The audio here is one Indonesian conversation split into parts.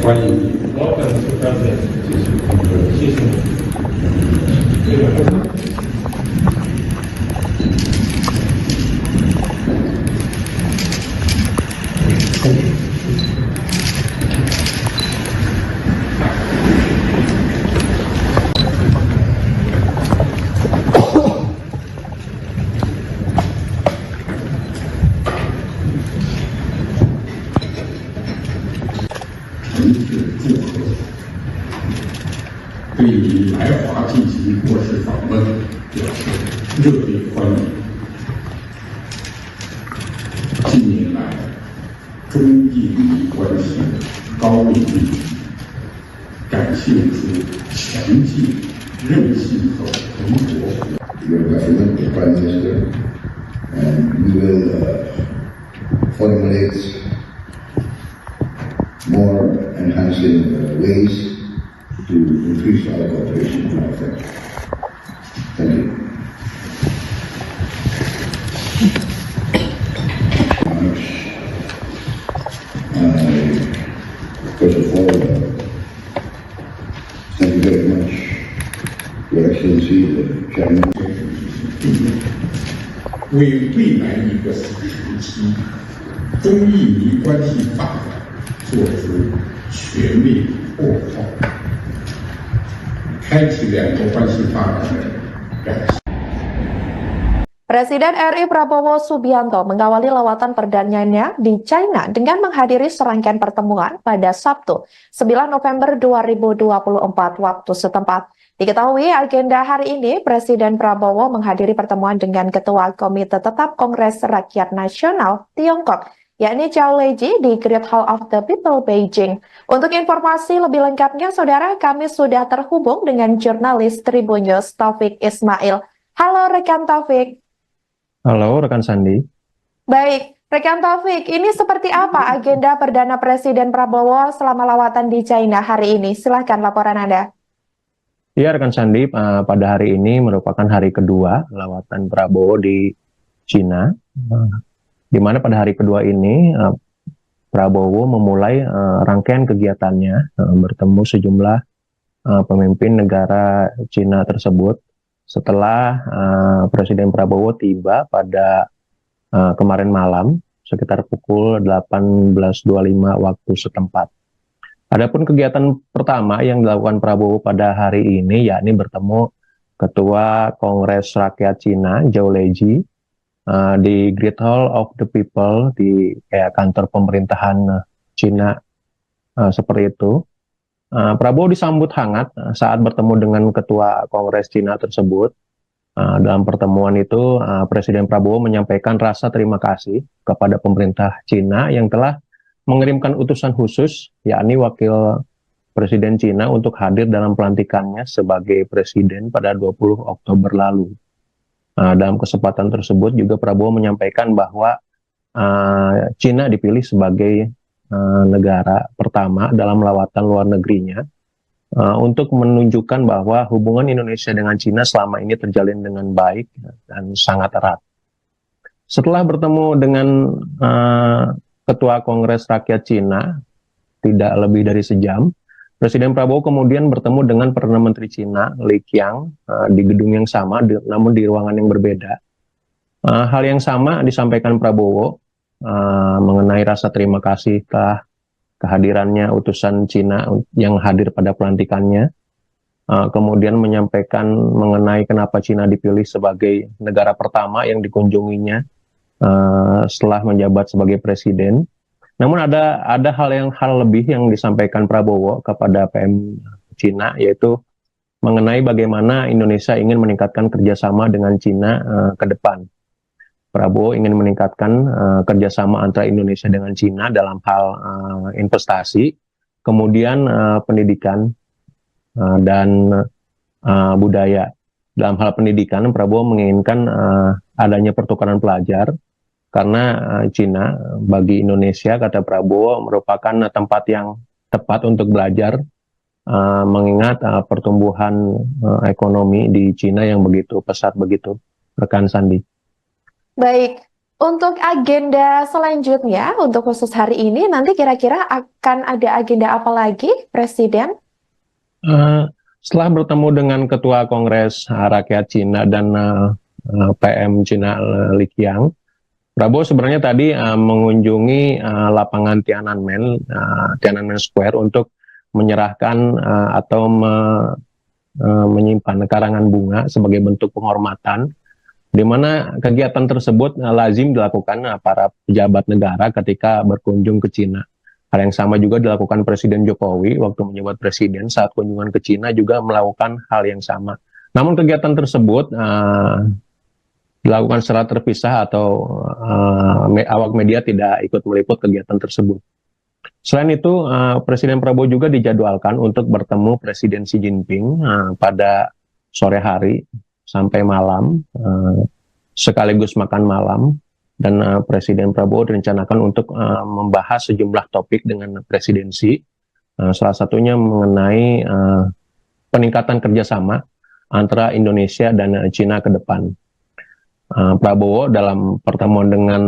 欢迎 Welcome to President， 谢谢你。对于来华进行国事访问表示热烈欢迎。近年来，中印关系高度密集，展现出强劲韧性和蓬勃。Your government, the Prime Minister, and we will formulate more enhancing ways to increase our cooperation and our friendship. Thank you. First of all, thank you very much, Your Excellency, the Chairman. 为未来一个时期中印尼关系发展做出全面拓展，开启两国关系发展的崭新。 Presiden RI Prabowo Subianto mengawali lawatan perdananya di China dengan menghadiri serangkaian pertemuan pada Sabtu, 9 November 2024 waktu setempat. Diketahui agenda hari ini, Presiden Prabowo menghadiri pertemuan dengan Ketua Komite Tetap Kongres Rakyat Nasional Tiongkok, yakni Zhao Leji di Great Hall of the People, Beijing. Untuk informasi lebih lengkapnya, saudara, kami sudah terhubung dengan jurnalis Tribun News Taufik Ismail. Halo rekan Taufik. Halo rekan Sandi. Baik, rekan Taufik, ini seperti apa agenda Perdana Presiden Prabowo selama lawatan di China hari ini? Silahkan laporan Anda. Ya rekan Sandi, pada hari ini merupakan hari kedua lawatan Prabowo di Cina, di mana pada hari kedua ini Prabowo memulai rangkaian kegiatannya bertemu sejumlah pemimpin negara Cina tersebut setelah Presiden Prabowo tiba pada kemarin malam sekitar pukul 18.25 waktu setempat. Adapun kegiatan pertama yang dilakukan Prabowo pada hari ini yakni bertemu Ketua Kongres Rakyat Cina, Zhao Leji, di Great Hall of the People di kantor pemerintahan Cina seperti itu. Prabowo disambut hangat saat bertemu dengan Ketua Kongres Cina tersebut. Dalam pertemuan itu, Presiden Prabowo menyampaikan rasa terima kasih kepada pemerintah Cina yang telah mengirimkan utusan khusus, yakni Wakil Presiden Cina untuk hadir dalam pelantikannya sebagai Presiden pada 20 Oktober lalu. Dalam kesempatan tersebut juga Prabowo menyampaikan bahwa Cina dipilih sebagai negara pertama dalam lawatan luar negerinya untuk menunjukkan bahwa hubungan Indonesia dengan Cina selama ini terjalin dengan baik dan sangat erat. Setelah bertemu dengan Ketua Kongres Rakyat Cina tidak lebih dari sejam, Presiden Prabowo kemudian bertemu dengan Perdana Menteri Cina Li Qiang di gedung yang sama, namun di ruangan yang berbeda. Hal yang sama disampaikan Prabowo mengenai rasa terima kasih telah kehadirannya utusan Cina yang hadir pada pelantikannya. Kemudian menyampaikan mengenai kenapa Cina dipilih sebagai negara pertama yang dikunjunginya setelah menjabat sebagai presiden. Namun ada hal lebih yang disampaikan Prabowo kepada PM Cina, yaitu mengenai bagaimana Indonesia ingin meningkatkan kerjasama dengan Cina ke depan. Prabowo ingin meningkatkan kerjasama antara Indonesia dengan Cina dalam hal investasi, kemudian pendidikan dan budaya. Dalam hal pendidikan, Prabowo menginginkan adanya pertukaran pelajar, karena Cina bagi Indonesia, kata Prabowo, merupakan tempat yang tepat untuk belajar, mengingat pertumbuhan ekonomi di Cina yang begitu pesat begitu, rekan Sandi. Baik, Untuk agenda selanjutnya, untuk khusus hari ini, nanti kira-kira akan ada agenda apa lagi, Presiden? Setelah bertemu dengan Ketua Kongres Rakyat Cina dan PM Cina Li Qiang, Prabowo sebenarnya tadi mengunjungi lapangan Tiananmen Square untuk menyerahkan atau menyimpan karangan bunga sebagai bentuk penghormatan, di mana kegiatan tersebut lazim dilakukan para pejabat negara ketika berkunjung ke Cina. Hal yang sama juga dilakukan Presiden Jokowi waktu menjabat presiden saat kunjungan ke Cina juga melakukan hal yang sama. Namun kegiatan tersebut dilakukan secara terpisah atau awak media tidak ikut meliput kegiatan tersebut. Selain itu, Presiden Prabowo juga dijadwalkan untuk bertemu Presiden Xi Jinping pada sore hari sampai malam, sekaligus makan malam, dan Presiden Prabowo direncanakan untuk membahas sejumlah topik dengan Presiden Xi, salah satunya mengenai peningkatan kerjasama antara Indonesia dan Cina ke depan. Prabowo dalam pertemuan dengan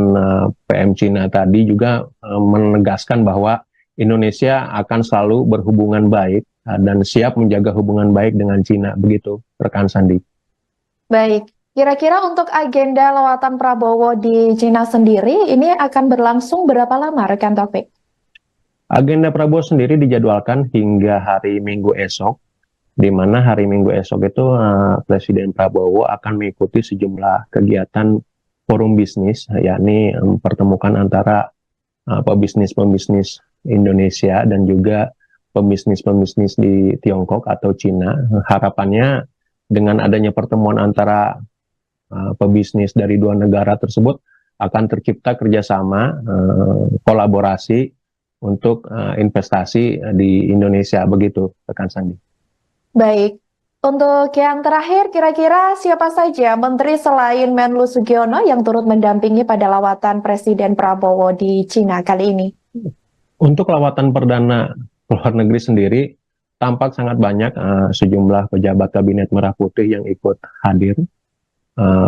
PM Cina tadi juga menegaskan bahwa Indonesia akan selalu berhubungan baik dan siap menjaga hubungan baik dengan Cina. Begitu, rekan Sandi. Baik, kira-kira untuk agenda lawatan Prabowo di Cina sendiri, ini akan berlangsung berapa lama, rekan Taufik? Agenda Prabowo sendiri dijadwalkan hingga hari Minggu esok, di mana hari Minggu esok itu Presiden Prabowo akan mengikuti sejumlah kegiatan forum bisnis, yakni mempertemukan antara pebisnis-pebisnis Indonesia dan juga pebisnis-pebisnis di Tiongkok atau Cina. Harapannya dengan adanya pertemuan antara pebisnis dari dua negara tersebut akan tercipta kerjasama, kolaborasi untuk investasi di Indonesia. Begitu, rekan Sandi. Baik, untuk yang terakhir, kira-kira siapa saja menteri selain Menlu Sugiono yang turut mendampingi pada lawatan Presiden Prabowo di Cina kali ini? Untuk lawatan perdana ke luar negeri sendiri, tampak sangat banyak sejumlah pejabat Kabinet Merah Putih yang ikut hadir,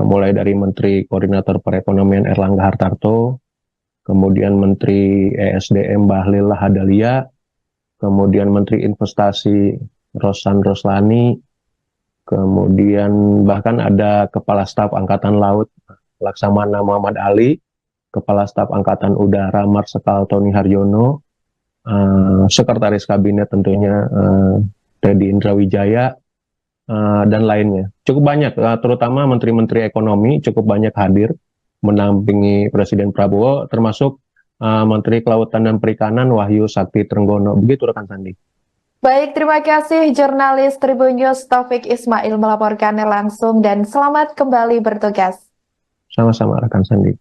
mulai dari Menteri Koordinator Perekonomian Erlangga Hartarto, kemudian Menteri ESDM Bahlil Lahadalia, kemudian Menteri Investasi Rosan Roslani, kemudian bahkan ada Kepala Staf Angkatan Laut Laksamana Muhammad Ali, Kepala Staf Angkatan Udara Marsikal Tony Haryono, Sekretaris Kabinet tentunya Teddy Indrawijaya, dan lainnya. Cukup banyak, terutama Menteri-Menteri Ekonomi cukup banyak hadir mendampingi Presiden Prabowo, termasuk Menteri Kelautan dan Perikanan Wahyu Sakti Trenggono. Begitu, rekan Sandi. Baik, terima kasih jurnalis Tribun News Taufik Ismail melaporkannya langsung, dan selamat kembali bertugas. Sama-sama, rekan Sandi.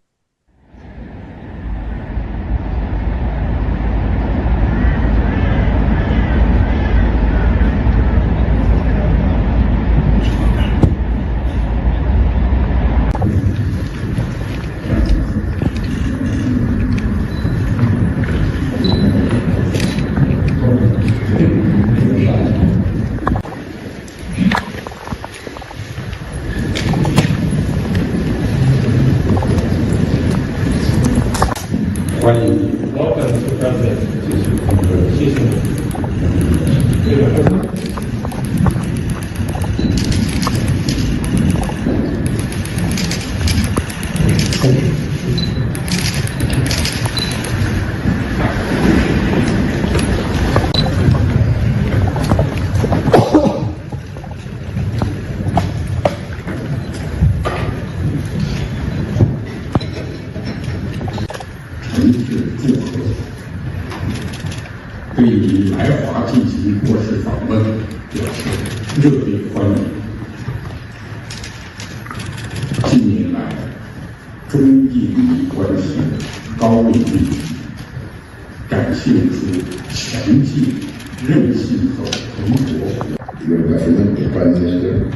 Your government, the Prime Minister,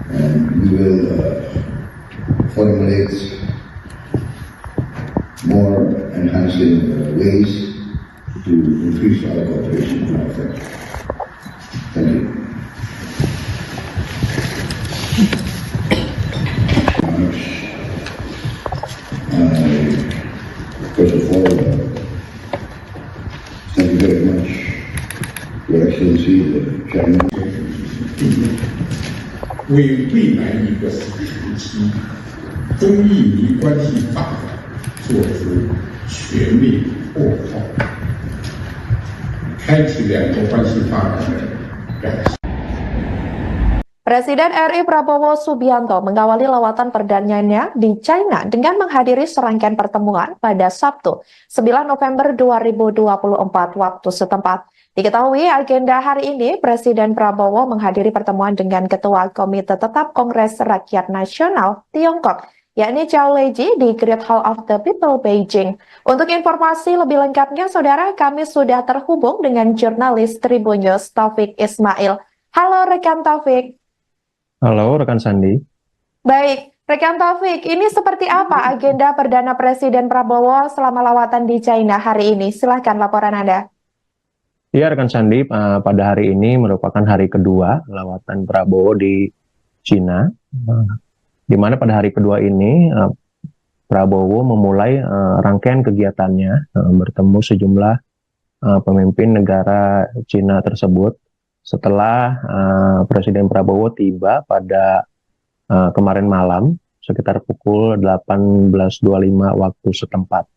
and we will formulate more enhancing ways to increase our cooperation and our effect. Thank you. First of all, thank you very much, Your Excellency, the Chairman. 为未来一个时期中印尼关系发展做出全面擘号，开启两国关系发展的改善。 Presiden RI Prabowo Subianto mengawali lawatan perdananya di China dengan menghadiri serangkaian pertemuan pada Sabtu, 9 November 2024 waktu setempat. Diketahui agenda hari ini, Presiden Prabowo menghadiri pertemuan dengan Ketua Komite Tetap Kongres Rakyat Nasional Tiongkok, yakni Zhao Leji di Great Hall of the People, Beijing. Untuk informasi lebih lengkapnya, saudara, kami sudah terhubung dengan jurnalis Tribun News Taufik Ismail. Halo rekan Taufik. Halo rekan Sandi. Baik, rekan Taufik, ini seperti apa agenda Perdana Presiden Prabowo selama lawatan di China hari ini? Silahkan laporan Anda. Ya rekan Sandi, pada hari ini merupakan hari kedua lawatan Prabowo di China, di mana pada hari kedua ini Prabowo memulai rangkaian kegiatannya bertemu sejumlah pemimpin negara China tersebut. Setelah Presiden Prabowo tiba pada kemarin malam sekitar pukul 18.25 waktu setempat.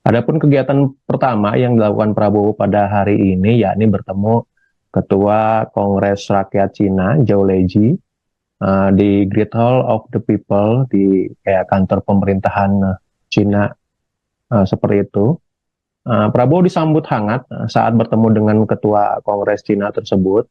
Adapun kegiatan pertama yang dilakukan Prabowo pada hari ini yakni bertemu Ketua Kongres Rakyat Cina Zhao Leji di Great Hall of the People di kantor pemerintahan Cina seperti itu. Prabowo disambut hangat saat bertemu dengan Ketua Kongres Cina tersebut.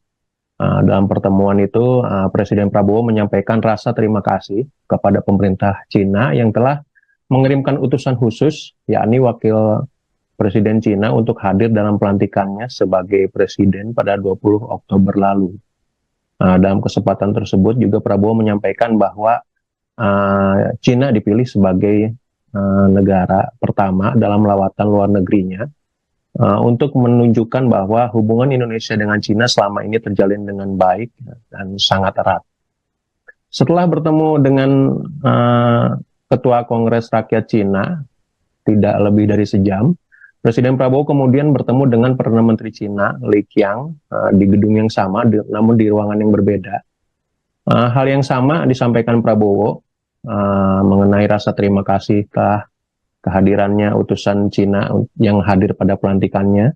Dalam pertemuan itu, Presiden Prabowo menyampaikan rasa terima kasih kepada pemerintah Cina yang telah mengirimkan utusan khusus, yakni Wakil Presiden Cina untuk hadir dalam pelantikannya sebagai Presiden pada 20 Oktober lalu. Dalam kesempatan tersebut juga Prabowo menyampaikan bahwa Cina dipilih sebagai negara pertama dalam lawatan luar negerinya untuk menunjukkan bahwa hubungan Indonesia dengan Cina selama ini terjalin dengan baik dan sangat erat. Setelah bertemu dengan Ketua Kongres Rakyat Cina tidak lebih dari sejam, Presiden Prabowo kemudian bertemu dengan Perdana Menteri Cina Li Qiang di gedung yang sama namun di ruangan yang berbeda. Hal yang sama disampaikan Prabowo mengenai rasa terima kasih telah kehadirannya utusan Cina yang hadir pada pelantikannya,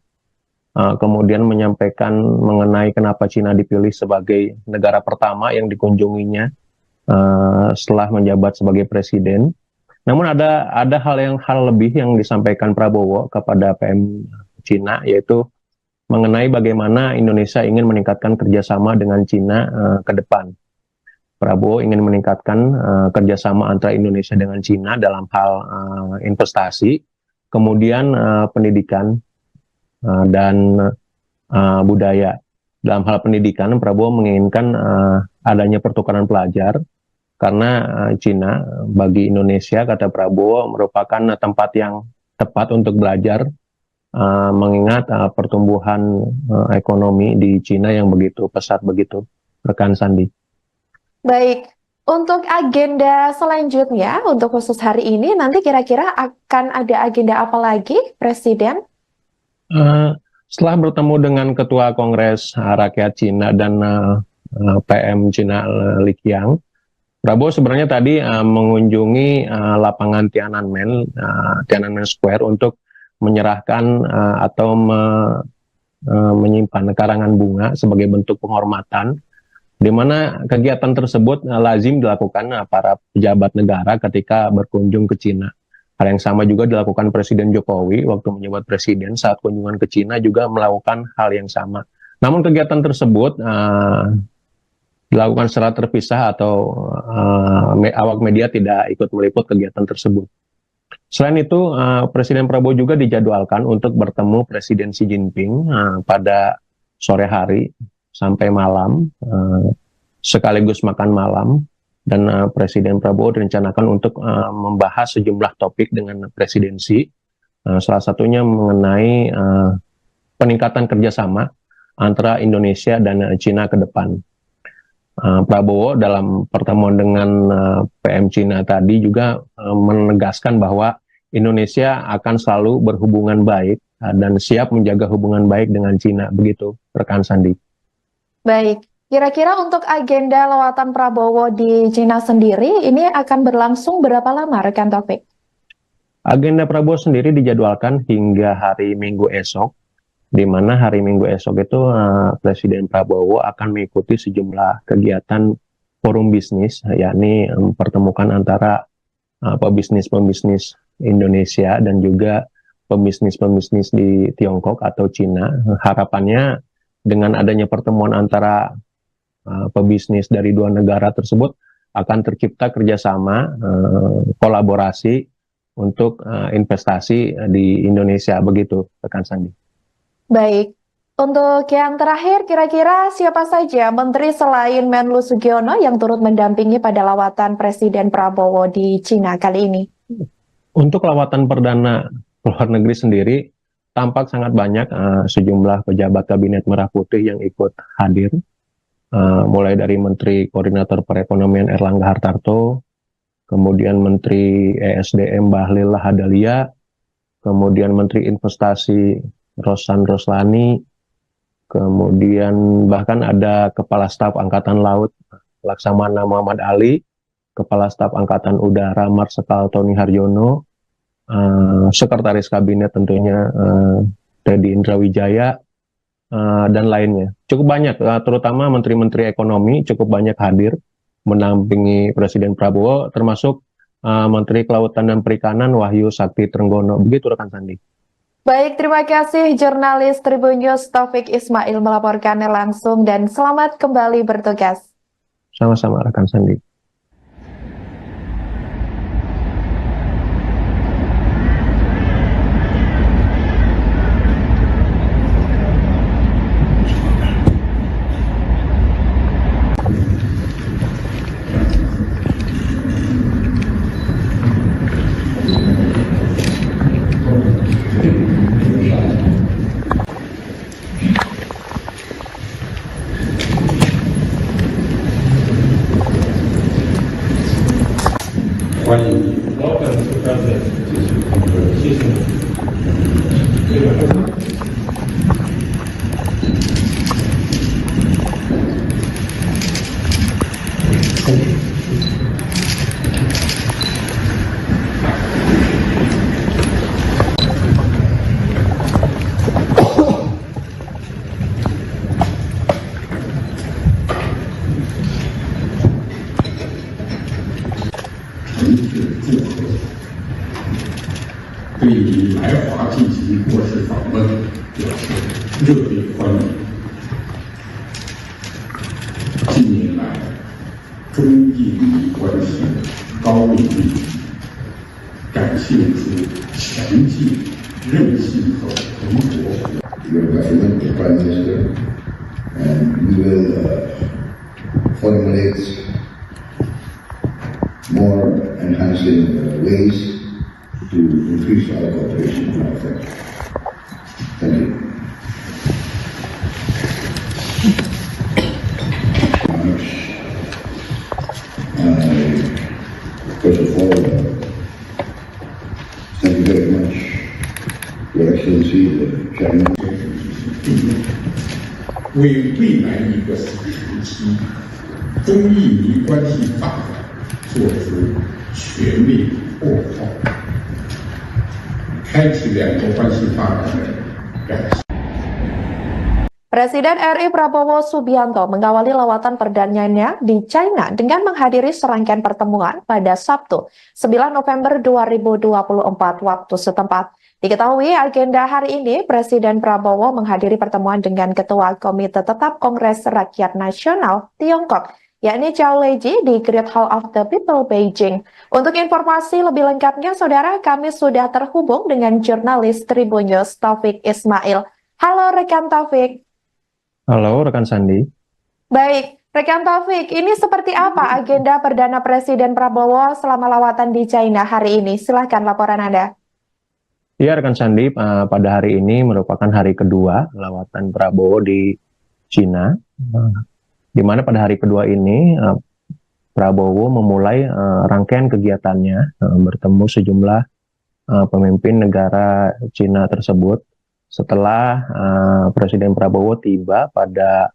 kemudian menyampaikan mengenai kenapa Cina dipilih sebagai negara pertama yang dikunjunginya setelah menjabat sebagai presiden. Namun ada hal lebih yang disampaikan Prabowo kepada PM Cina, yaitu mengenai bagaimana Indonesia ingin meningkatkan kerjasama dengan Cina ke depan. Prabowo ingin meningkatkan kerjasama antara Indonesia dengan Cina dalam hal investasi, kemudian pendidikan dan budaya. Dalam hal pendidikan, Prabowo menginginkan adanya pertukaran pelajar karena Cina bagi Indonesia, kata Prabowo, merupakan tempat yang tepat untuk belajar mengingat pertumbuhan ekonomi di Cina yang begitu pesat begitu, rekan Sandi. Baik, untuk agenda selanjutnya, untuk khusus hari ini, nanti kira-kira akan ada agenda apa lagi, Presiden? Setelah bertemu dengan Ketua Kongres Rakyat Cina dan PM Cina Li Qiang, Prabowo sebenarnya tadi mengunjungi lapangan Tiananmen Square untuk menyerahkan atau menyimpan karangan bunga sebagai bentuk penghormatan, di mana kegiatan tersebut lazim dilakukan para pejabat negara ketika berkunjung ke Cina. Hal yang sama juga dilakukan Presiden Jokowi waktu menjabat presiden saat kunjungan ke Cina juga melakukan hal yang sama. Namun kegiatan tersebut dilakukan secara terpisah atau awak media tidak ikut meliput kegiatan tersebut. Selain itu, Presiden Prabowo juga dijadwalkan untuk bertemu Presiden Xi Jinping pada sore hari sampai malam, sekaligus makan malam, dan Presiden Prabowo direncanakan untuk membahas sejumlah topik dengan presidensi, salah satunya mengenai peningkatan kerjasama antara Indonesia dan Cina ke depan. Prabowo dalam pertemuan dengan PM Cina tadi juga menegaskan bahwa Indonesia akan selalu berhubungan baik dan siap menjaga hubungan baik dengan Cina, begitu rekan Sandi. Baik, kira-kira untuk agenda lawatan Prabowo di Cina sendiri ini akan berlangsung berapa lama rekan Taufik? Agenda Prabowo sendiri dijadwalkan hingga hari Minggu esok, di mana hari Minggu esok itu Presiden Prabowo akan mengikuti sejumlah kegiatan forum bisnis, yakni pertemukan antara pebisnis-pebisnis Indonesia dan juga pebisnis-pebisnis di Tiongkok atau Cina. Harapannya dengan adanya pertemuan antara pebisnis dari dua negara tersebut akan tercipta kerjasama, kolaborasi untuk investasi di Indonesia, begitu rekan Sandi. Baik, untuk yang terakhir kira-kira siapa saja menteri selain Menlu Sugiono yang turut mendampingi pada lawatan Presiden Prabowo di Cina kali ini? Untuk lawatan perdana luar negeri sendiri, tampak sangat banyak sejumlah pejabat kabinet Merah Putih yang ikut hadir, mulai dari Menteri Koordinator Perekonomian Erlangga Hartarto, kemudian Menteri ESDM Bahlil Lahadalia, kemudian Menteri Investasi Rosan Roslani, kemudian bahkan ada Kepala Staf Angkatan Laut Laksamana Muhammad Ali, Kepala Staf Angkatan Udara Marsikal Tony Haryono, Sekretaris Kabinet tentunya Teddy Indrawijaya, dan lainnya. Cukup banyak, terutama Menteri-Menteri Ekonomi cukup banyak hadir mendampingi Presiden Prabowo, termasuk Menteri Kelautan dan Perikanan Wahyu Sakti Trenggono. Begitu rekan Sandi. Baik, terima kasih jurnalis Tribun News Taufik Ismail melaporkannya langsung dan selamat kembali bertugas. Sama-sama rekan Sandi. Your government, the Prime Minister, and we will formulate more enhancing ways to increase our cooperation and our effect. Thank you. First of all, thank you very much, Your Excellency, the Chairman. 为未来一个时期中印尼关系发展做出全面擘画，开启两国关系发展的崭新。 Presiden RI Prabowo Subianto mengawali lawatan perdananya di China dengan menghadiri serangkaian pertemuan pada Sabtu, 9 November 2024 waktu setempat. Diketahui agenda hari ini, Presiden Prabowo menghadiri pertemuan dengan Ketua Komite Tetap Kongres Rakyat Nasional Tiongkok, yakni Zhao Leji di Great Hall of the People, Beijing. Untuk informasi lebih lengkapnya, saudara, kami sudah terhubung dengan jurnalis Tribun News Taufik Ismail. Halo rekan Taufik. Halo rekan Sandi. Baik, rekan Taufik, ini seperti apa agenda Perdana Presiden Prabowo selama lawatan di China hari ini? Silahkan laporan Anda. Ya rekan Sandi, pada hari ini merupakan hari kedua lawatan Prabowo di Cina, di mana pada hari kedua ini Prabowo memulai rangkaian kegiatannya bertemu sejumlah pemimpin negara Cina tersebut setelah Presiden Prabowo tiba pada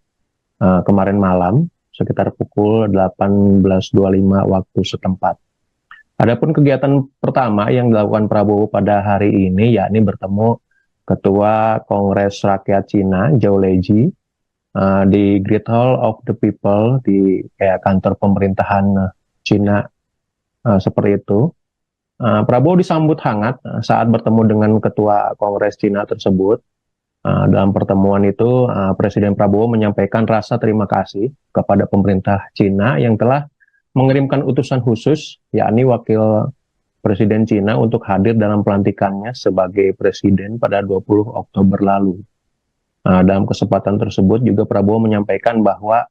kemarin malam sekitar pukul 18.25 waktu setempat. Adapun kegiatan pertama yang dilakukan Prabowo pada hari ini yakni bertemu Ketua Kongres Rakyat Cina Zhou Leji di Great Hall of the People di kantor pemerintahan Cina seperti itu. Prabowo disambut hangat saat bertemu dengan Ketua Kongres Cina tersebut. Dalam pertemuan itu, Presiden Prabowo menyampaikan rasa terima kasih kepada pemerintah Cina yang telah mengirimkan utusan khusus, yakni Wakil Presiden Cina untuk hadir dalam pelantikannya sebagai Presiden pada 20 Oktober lalu. Dalam kesempatan tersebut juga Prabowo menyampaikan bahwa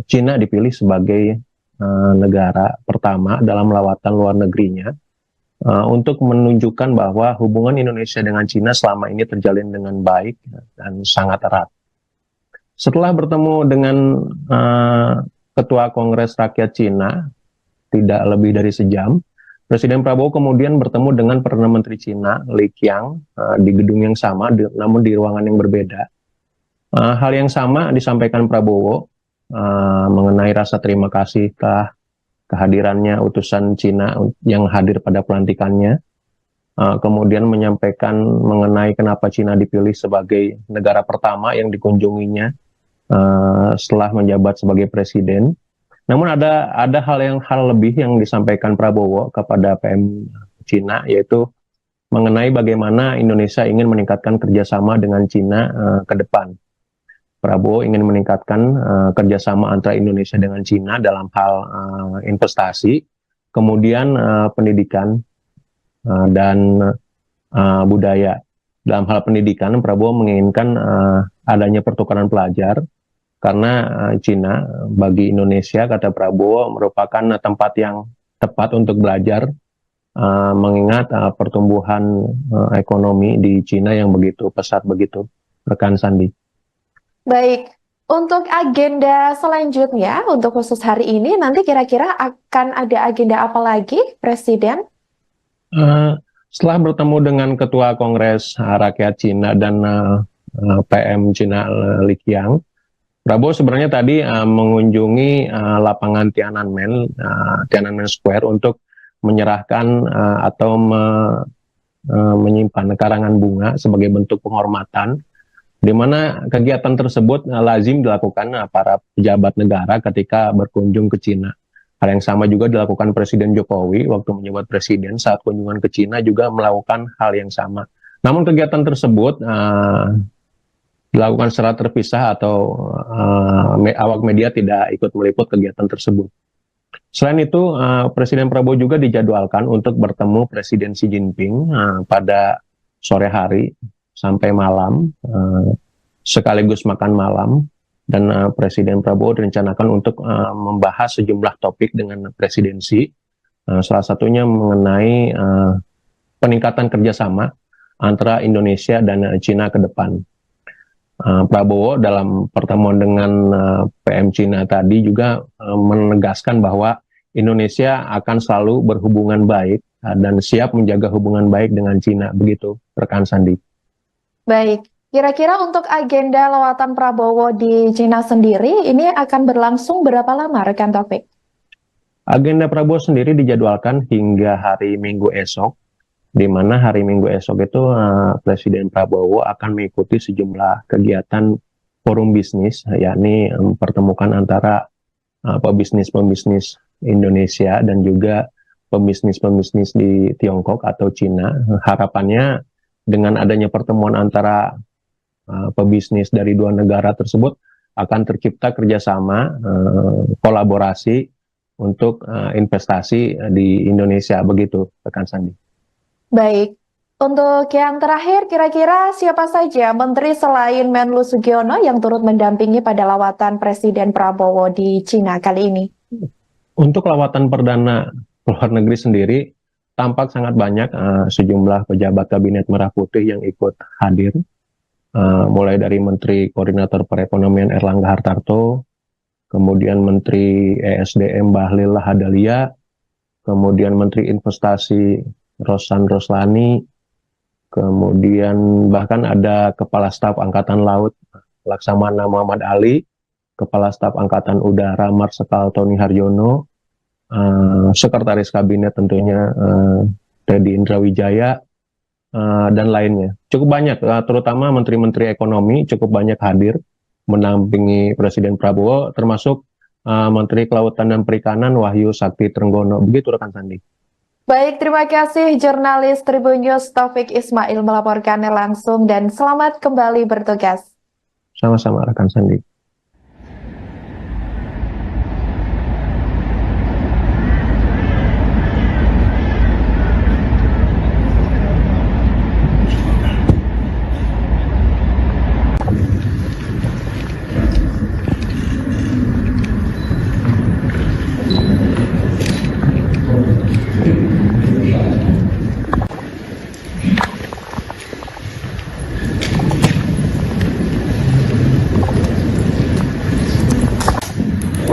Cina dipilih sebagai negara pertama dalam lawatan luar negerinya untuk menunjukkan bahwa hubungan Indonesia dengan Cina selama ini terjalin dengan baik dan sangat erat. Setelah bertemu dengan Ketua Kongres Rakyat Cina tidak lebih dari sejam, Presiden Prabowo kemudian bertemu dengan Perdana Menteri Cina Li Qiang di gedung yang sama, namun di ruangan yang berbeda. Hal yang sama disampaikan Prabowo mengenai rasa terima kasih kehadirannya utusan Cina yang hadir pada pelantikannya. Kemudian menyampaikan mengenai kenapa Cina dipilih sebagai negara pertama yang dikunjunginya setelah menjabat sebagai presiden. Namun ada hal lebih yang disampaikan Prabowo kepada PM Cina, yaitu mengenai bagaimana Indonesia ingin meningkatkan kerjasama dengan Cina ke depan. Prabowo ingin meningkatkan kerjasama antara Indonesia dengan Cina dalam hal investasi, kemudian pendidikan dan budaya. Dalam hal pendidikan, Prabowo menginginkan adanya pertukaran pelajar, karena Cina bagi Indonesia, kata Prabowo, merupakan tempat yang tepat untuk belajar, mengingat pertumbuhan ekonomi di Cina yang begitu pesat begitu, rekan Sandi. Baik, untuk agenda selanjutnya, untuk khusus hari ini, nanti kira-kira akan ada agenda apa lagi, Presiden? Setelah bertemu dengan Ketua Kongres Rakyat Cina dan PM Cina Li Qiang, Prabowo sebenarnya tadi mengunjungi lapangan Tiananmen Square untuk menyerahkan atau menyimpan karangan bunga sebagai bentuk penghormatan, di mana kegiatan tersebut lazim dilakukan para pejabat negara ketika berkunjung ke Cina. Hal yang sama juga dilakukan Presiden Jokowi waktu menjabat presiden, saat kunjungan ke Cina juga melakukan hal yang sama. Namun kegiatan tersebut dilakukan secara terpisah atau awak media tidak ikut meliput kegiatan tersebut. Selain itu, Presiden Prabowo juga dijadwalkan untuk bertemu Presiden Xi Jinping pada sore hari sampai malam, sekaligus makan malam, dan Presiden Prabowo direncanakan untuk membahas sejumlah topik dengan Presiden Xi, salah satunya mengenai peningkatan kerjasama antara Indonesia dan Cina ke depan. Prabowo dalam pertemuan dengan PM Cina tadi juga menegaskan bahwa Indonesia akan selalu berhubungan baik dan siap menjaga hubungan baik dengan Cina, begitu rekan Sandi. Baik, kira-kira untuk agenda lawatan Prabowo di Cina sendiri ini akan berlangsung berapa lama, rekan Taufik? Agenda Prabowo sendiri dijadwalkan hingga hari Minggu esok, di mana hari Minggu esok itu Presiden Prabowo akan mengikuti sejumlah kegiatan forum bisnis, yakni pertemukan antara pebisnis-pebisnis Indonesia dan juga pebisnis-pebisnis di Tiongkok atau Cina. Harapannya dengan adanya pertemuan antara pebisnis dari dua negara tersebut akan tercipta kerjasama, kolaborasi untuk investasi di Indonesia, begitu rekan Sandi. Baik, untuk yang terakhir, kira-kira siapa saja menteri selain Menlu Sugiono yang turut mendampingi pada lawatan Presiden Prabowo di Cina kali ini? Untuk lawatan perdana luar negeri sendiri, tampak sangat banyak sejumlah pejabat Kabinet Merah Putih yang ikut hadir, mulai dari Menteri Koordinator Perekonomian Erlangga Hartarto, kemudian Menteri ESDM Bahlil Lahadalia, kemudian Menteri Investasi Rosan Roslani, kemudian bahkan ada Kepala Staf Angkatan Laut Laksamana Muhammad Ali, Kepala Staf Angkatan Udara Marsikal Tony Haryono, Sekretaris Kabinet tentunya Teddy Indrawijaya, dan lainnya. Cukup banyak, terutama Menteri-Menteri Ekonomi cukup banyak hadir mendampingi Presiden Prabowo, termasuk Menteri Kelautan dan Perikanan Wahyu Sakti Trenggono. Begitu rekan Sandi. Baik, terima kasih jurnalis Tribun News Taufik Ismail melaporkannya langsung dan selamat kembali bertugas. Sama-sama rekan Sandi.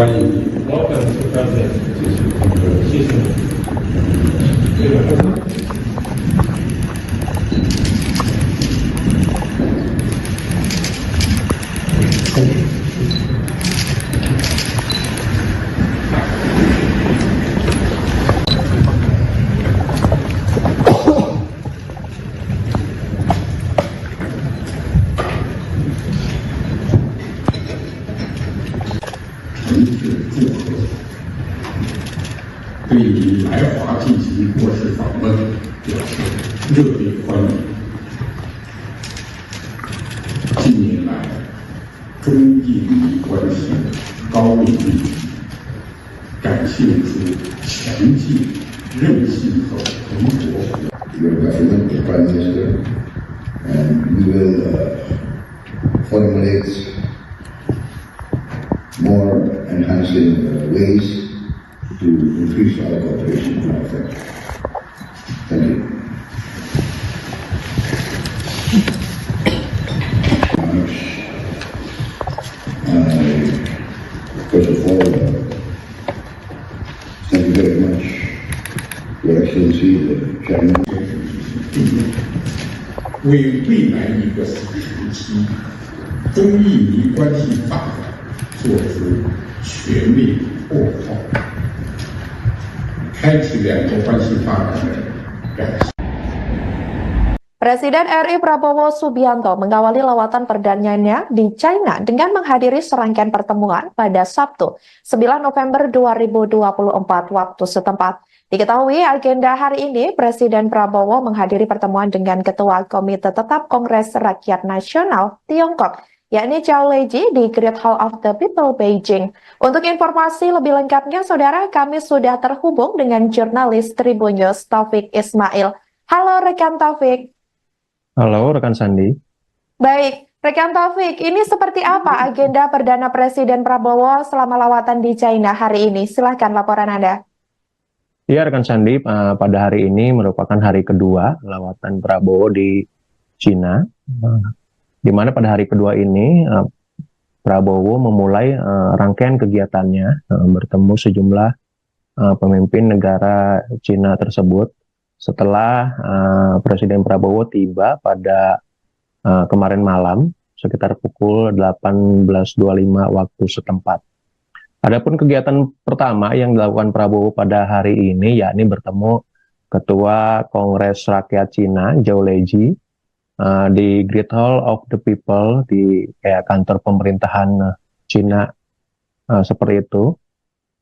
Welcome to President.对于来华进行国事访问表示热烈欢迎。近年来，中印民关系高位对比，展现出强劲、韧性和蓬勃。Your government, the Prime Minister, and we will formulate more enhancing ways to increase our cooperation and our effect. Thank you. First of all, thank you very much, Your Excellency, the Chairman. 为未来一个时期中印民关系发展做出全面擘画，开启两国关系发展的崭新。 Presiden RI Prabowo Subianto mengawali lawatan perdananya di China dengan menghadiri serangkaian pertemuan pada Sabtu, 9 November 2024 waktu setempat. Diketahui agenda hari ini, Presiden Prabowo menghadiri pertemuan dengan Ketua Komite Tetap Kongres Rakyat Nasional Tiongkok, yakni Zhao Leji di Great Hall of the People, Beijing. Untuk informasi lebih lengkapnya, saudara, kami sudah terhubung dengan jurnalis Tribun News Taufik Ismail. Halo rekan Taufik. Halo rekan Sandi. Baik, rekan Taufik, ini seperti apa agenda Perdana Presiden Prabowo selama lawatan di China hari ini? Silahkan laporan Anda. Ya rekan Sandi, pada hari ini merupakan hari kedua lawatan Prabowo di China, di mana pada hari kedua ini Prabowo memulai rangkaian kegiatannya bertemu sejumlah pemimpin negara China tersebut. Setelah Presiden Prabowo tiba pada kemarin malam sekitar pukul 18.25 waktu setempat. Adapun kegiatan pertama yang dilakukan Prabowo pada hari ini yakni bertemu Ketua Kongres Rakyat Cina Zhao Leji di Great Hall of the People di kantor pemerintahan Cina seperti itu.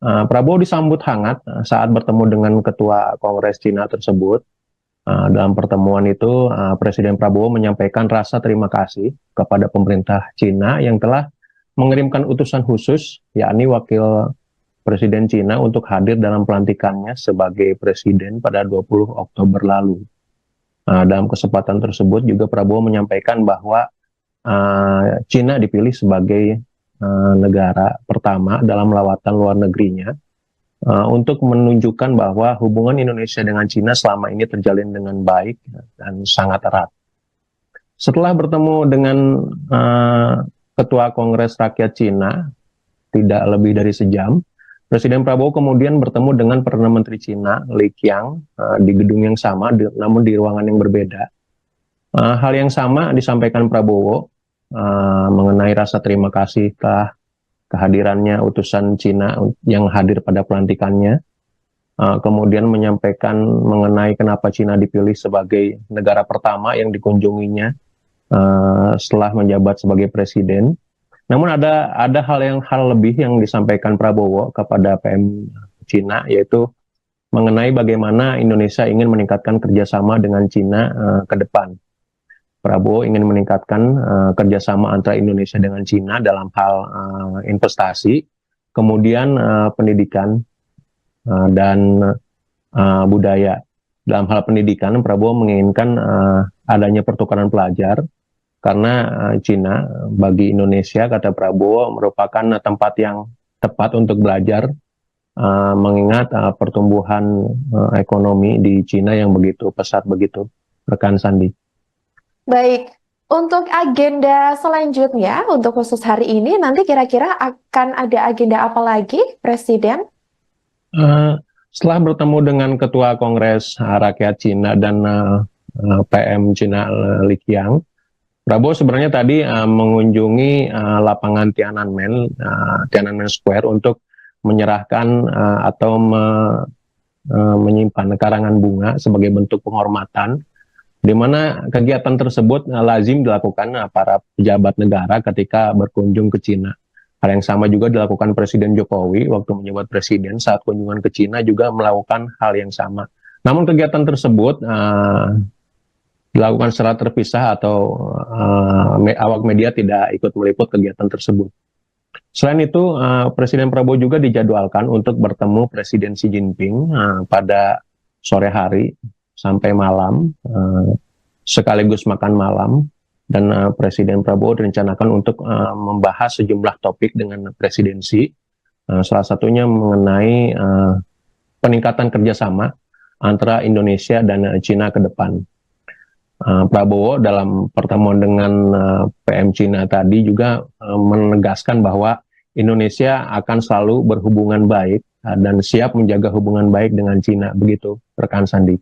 Prabowo disambut hangat saat bertemu dengan Ketua Kongres Cina tersebut. Dalam pertemuan itu, Presiden Prabowo menyampaikan rasa terima kasih kepada pemerintah Cina yang telah mengirimkan utusan khusus, yakni Wakil Presiden Cina untuk hadir dalam pelantikannya sebagai Presiden pada 20 Oktober lalu. Dalam kesempatan tersebut juga Prabowo menyampaikan bahwa Cina dipilih sebagai negara pertama dalam lawatan luar negerinya untuk menunjukkan bahwa hubungan Indonesia dengan Cina selama ini terjalin dengan baik dan sangat erat. Setelah bertemu dengan Ketua Kongres Rakyat Cina tidak lebih dari sejam, Presiden Prabowo kemudian bertemu dengan Perdana Menteri Cina, Li Qiang, di gedung yang sama, namun di ruangan yang berbeda. Hal yang sama disampaikan Prabowo mengenai rasa terima kasih telah kehadirannya utusan Cina yang hadir pada pelantikannya. Kemudian menyampaikan mengenai kenapa Cina dipilih sebagai negara pertama yang dikunjunginya setelah menjabat sebagai presiden. Namun ada hal lebih yang disampaikan Prabowo kepada PM Cina, yaitu mengenai bagaimana Indonesia ingin meningkatkan kerjasama dengan Cina ke depan. Prabowo ingin meningkatkan kerjasama antara Indonesia dengan Cina dalam hal investasi, kemudian pendidikan dan budaya. Dalam hal pendidikan, Prabowo menginginkan adanya pertukaran pelajar, karena Cina bagi Indonesia, kata Prabowo, merupakan tempat yang tepat untuk belajar, mengingat pertumbuhan ekonomi di Cina yang begitu pesat begitu, rekan Sandi. Baik, untuk agenda selanjutnya, untuk khusus hari ini, nanti kira-kira akan ada agenda apa lagi, Presiden? Setelah bertemu dengan Ketua Kongres Rakyat Cina dan PM Cina Li Qiang, Prabowo sebenarnya tadi mengunjungi lapangan Tiananmen Square untuk menyerahkan atau menyimpan karangan bunga sebagai bentuk penghormatan, di mana kegiatan tersebut lazim dilakukan para pejabat negara ketika berkunjung ke Cina. Hal yang sama juga dilakukan Presiden Jokowi waktu menjabat presiden, saat kunjungan ke Cina juga melakukan hal yang sama. Namun kegiatan tersebut dilakukan secara terpisah atau awak media tidak ikut meliput kegiatan tersebut. Selain itu, Presiden Prabowo juga dijadwalkan untuk bertemu Presiden Xi Jinping pada sore hari sampai malam, sekaligus makan malam, dan Presiden Prabowo direncanakan untuk membahas sejumlah topik dengan Presiden Xi, salah satunya mengenai peningkatan kerjasama antara Indonesia dan Cina ke depan. Prabowo dalam pertemuan dengan PM Cina tadi juga menegaskan bahwa Indonesia akan selalu berhubungan baik dan siap menjaga hubungan baik dengan Cina, begitu rekan Sandi.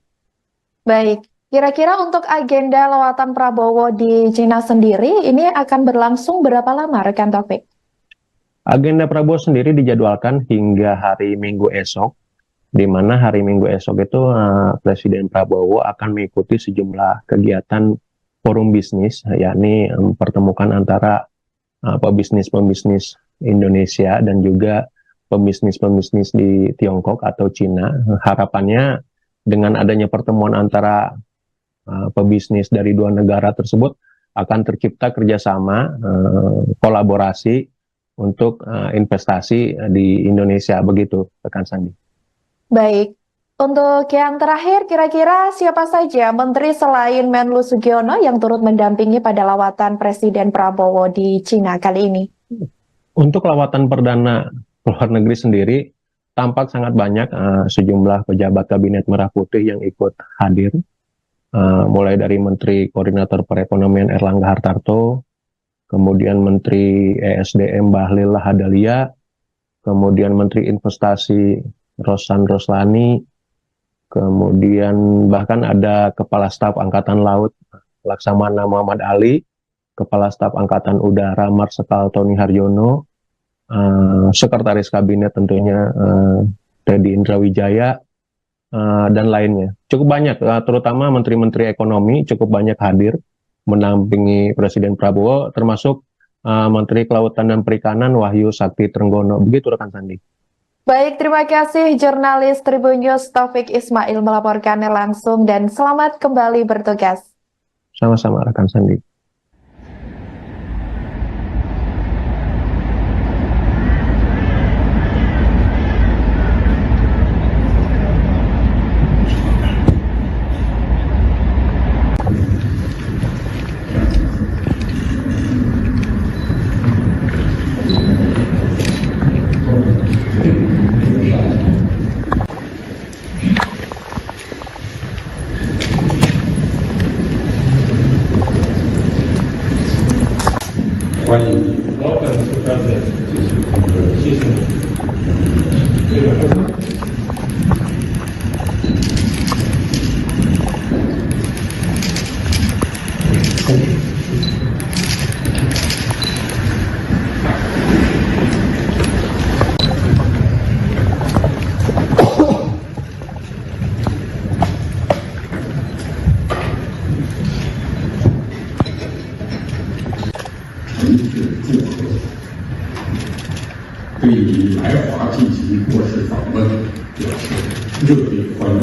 Baik, kira-kira untuk agenda lawatan Prabowo di Cina sendiri ini akan berlangsung berapa lama, rekan Taufik? Agenda Prabowo sendiri dijadwalkan hingga hari Minggu esok, di mana hari Minggu esok itu Presiden Prabowo akan mengikuti sejumlah kegiatan forum bisnis, yakni pertemukan antara pebisnis-pebisnis Indonesia dan juga pebisnis-pebisnis di Tiongkok atau Cina. Harapannya dengan adanya pertemuan antara pebisnis dari dua negara tersebut akan tercipta kerjasama, kolaborasi untuk investasi di Indonesia, begitu rekan Sandi. Baik, untuk yang terakhir, kira-kira siapa saja menteri selain Menlu Sugiono yang turut mendampingi pada lawatan Presiden Prabowo di Cina kali ini? Untuk lawatan perdana luar negeri sendiri, tampak sangat banyak sejumlah pejabat Kabinet Merah Putih yang ikut hadir, mulai dari Menteri Koordinator Perekonomian Erlangga Hartarto, kemudian Menteri ESDM Bahlil Lahadalia, kemudian Menteri Investasi Rosan Roslani, kemudian bahkan ada Kepala Staf Angkatan Laut Laksamana Muhammad Ali, Kepala Staf Angkatan Udara Marsikal Tony Haryono, Sekretaris Kabinet tentunya Teddy Indrawijaya, dan lainnya. Cukup banyak, terutama Menteri-Menteri Ekonomi cukup banyak hadir mendampingi Presiden Prabowo, termasuk Menteri Kelautan dan Perikanan Wahyu Sakti Trenggono. Begitu rekan Sandi. Baik, terima kasih jurnalis Tribun News Taufik Ismail melaporkannya langsung, dan selamat kembali bertugas. Sama-sama rekan Sandi. Welcome to President. 谢谢。诚挚祝贺，对于来华进行国事访问表示热烈欢迎。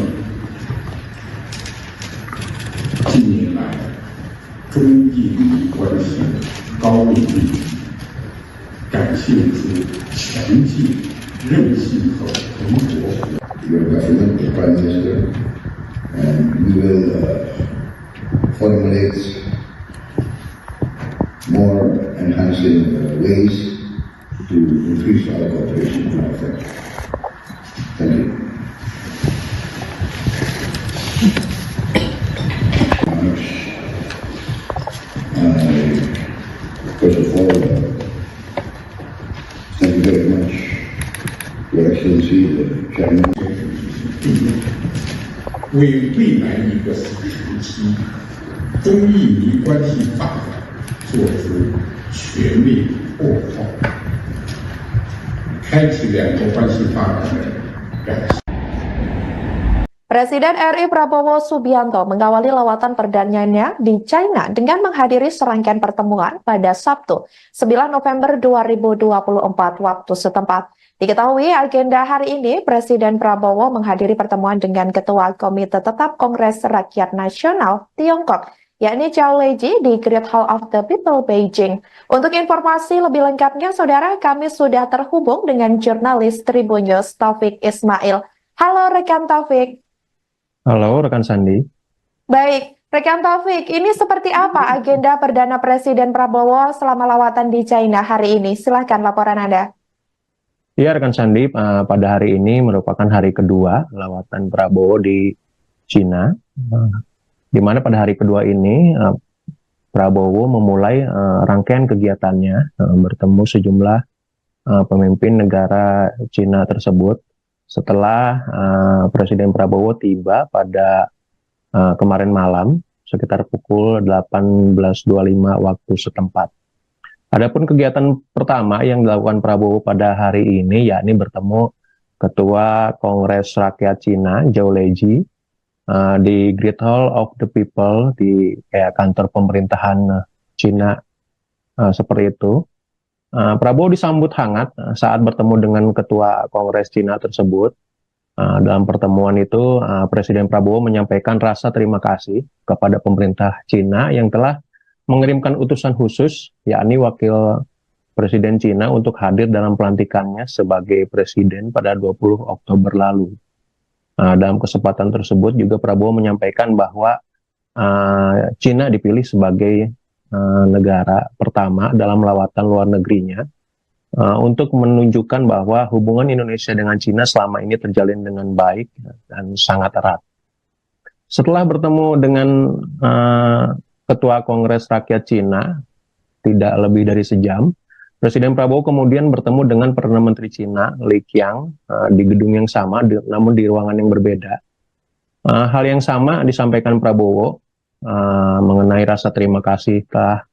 近年来，中印利益关系高度密集，展现出强劲、韧性和蓬勃。Your government, the Prime Minister, and we will formulate more enhancing ways to increase our cooperation and our friendship. Thank you. First of all, thank you very much, Your Excellency, the Chairman. 为未来一个时期中印尼关系发展做出全面擘画，开启两国关系发展的崭新。 Presiden RI Prabowo Subianto mengawali lawatan perdanaannya di China dengan menghadiri serangkaian pertemuan pada Sabtu, 9 November 2024 waktu setempat. Diketahui agenda hari ini, Presiden Prabowo menghadiri pertemuan dengan Ketua Komite Tetap Kongres Rakyat Nasional Tiongkok, yakni Zhao Leji di Great Hall of the People, Beijing. Untuk informasi lebih lengkapnya, saudara, kami sudah terhubung dengan jurnalis Tribun News Taufik Ismail. Halo rekan Taufik. Halo rekan Sandi. Baik, rekan Taufik, ini seperti apa agenda Perdana Presiden Prabowo selama lawatan di China hari ini? Silahkan laporan Anda. Ya rekan Sandi, pada hari ini merupakan hari kedua lawatan Prabowo di China, di mana pada hari kedua ini Prabowo memulai rangkaian kegiatannya bertemu sejumlah pemimpin negara China tersebut setelah Presiden Prabowo tiba pada kemarin malam sekitar pukul 18.25 waktu setempat. Adapun kegiatan pertama yang dilakukan Prabowo pada hari ini yakni bertemu Ketua Kongres Rakyat Cina Zhao Leji di Great Hall of the People di kantor pemerintahan Cina seperti itu. Prabowo disambut hangat saat bertemu dengan Ketua Kongres Cina tersebut. Dalam pertemuan itu Presiden Prabowo menyampaikan rasa terima kasih kepada pemerintah Cina yang telah mengirimkan utusan khusus, yakni Wakil Presiden Cina untuk hadir dalam pelantikannya sebagai Presiden pada 20 Oktober lalu. Dalam kesempatan tersebut juga Prabowo menyampaikan bahwa Cina dipilih sebagai negara pertama dalam lawatan luar negerinya untuk menunjukkan bahwa hubungan Indonesia dengan Cina selama ini terjalin dengan baik dan sangat erat. Setelah bertemu dengan Ketua Kongres Rakyat Cina, tidak lebih dari sejam, Presiden Prabowo kemudian bertemu dengan Perdana Menteri Cina, Li Qiang, di gedung yang sama, namun di ruangan yang berbeda. Hal yang sama disampaikan Prabowo mengenai rasa terima kasih telah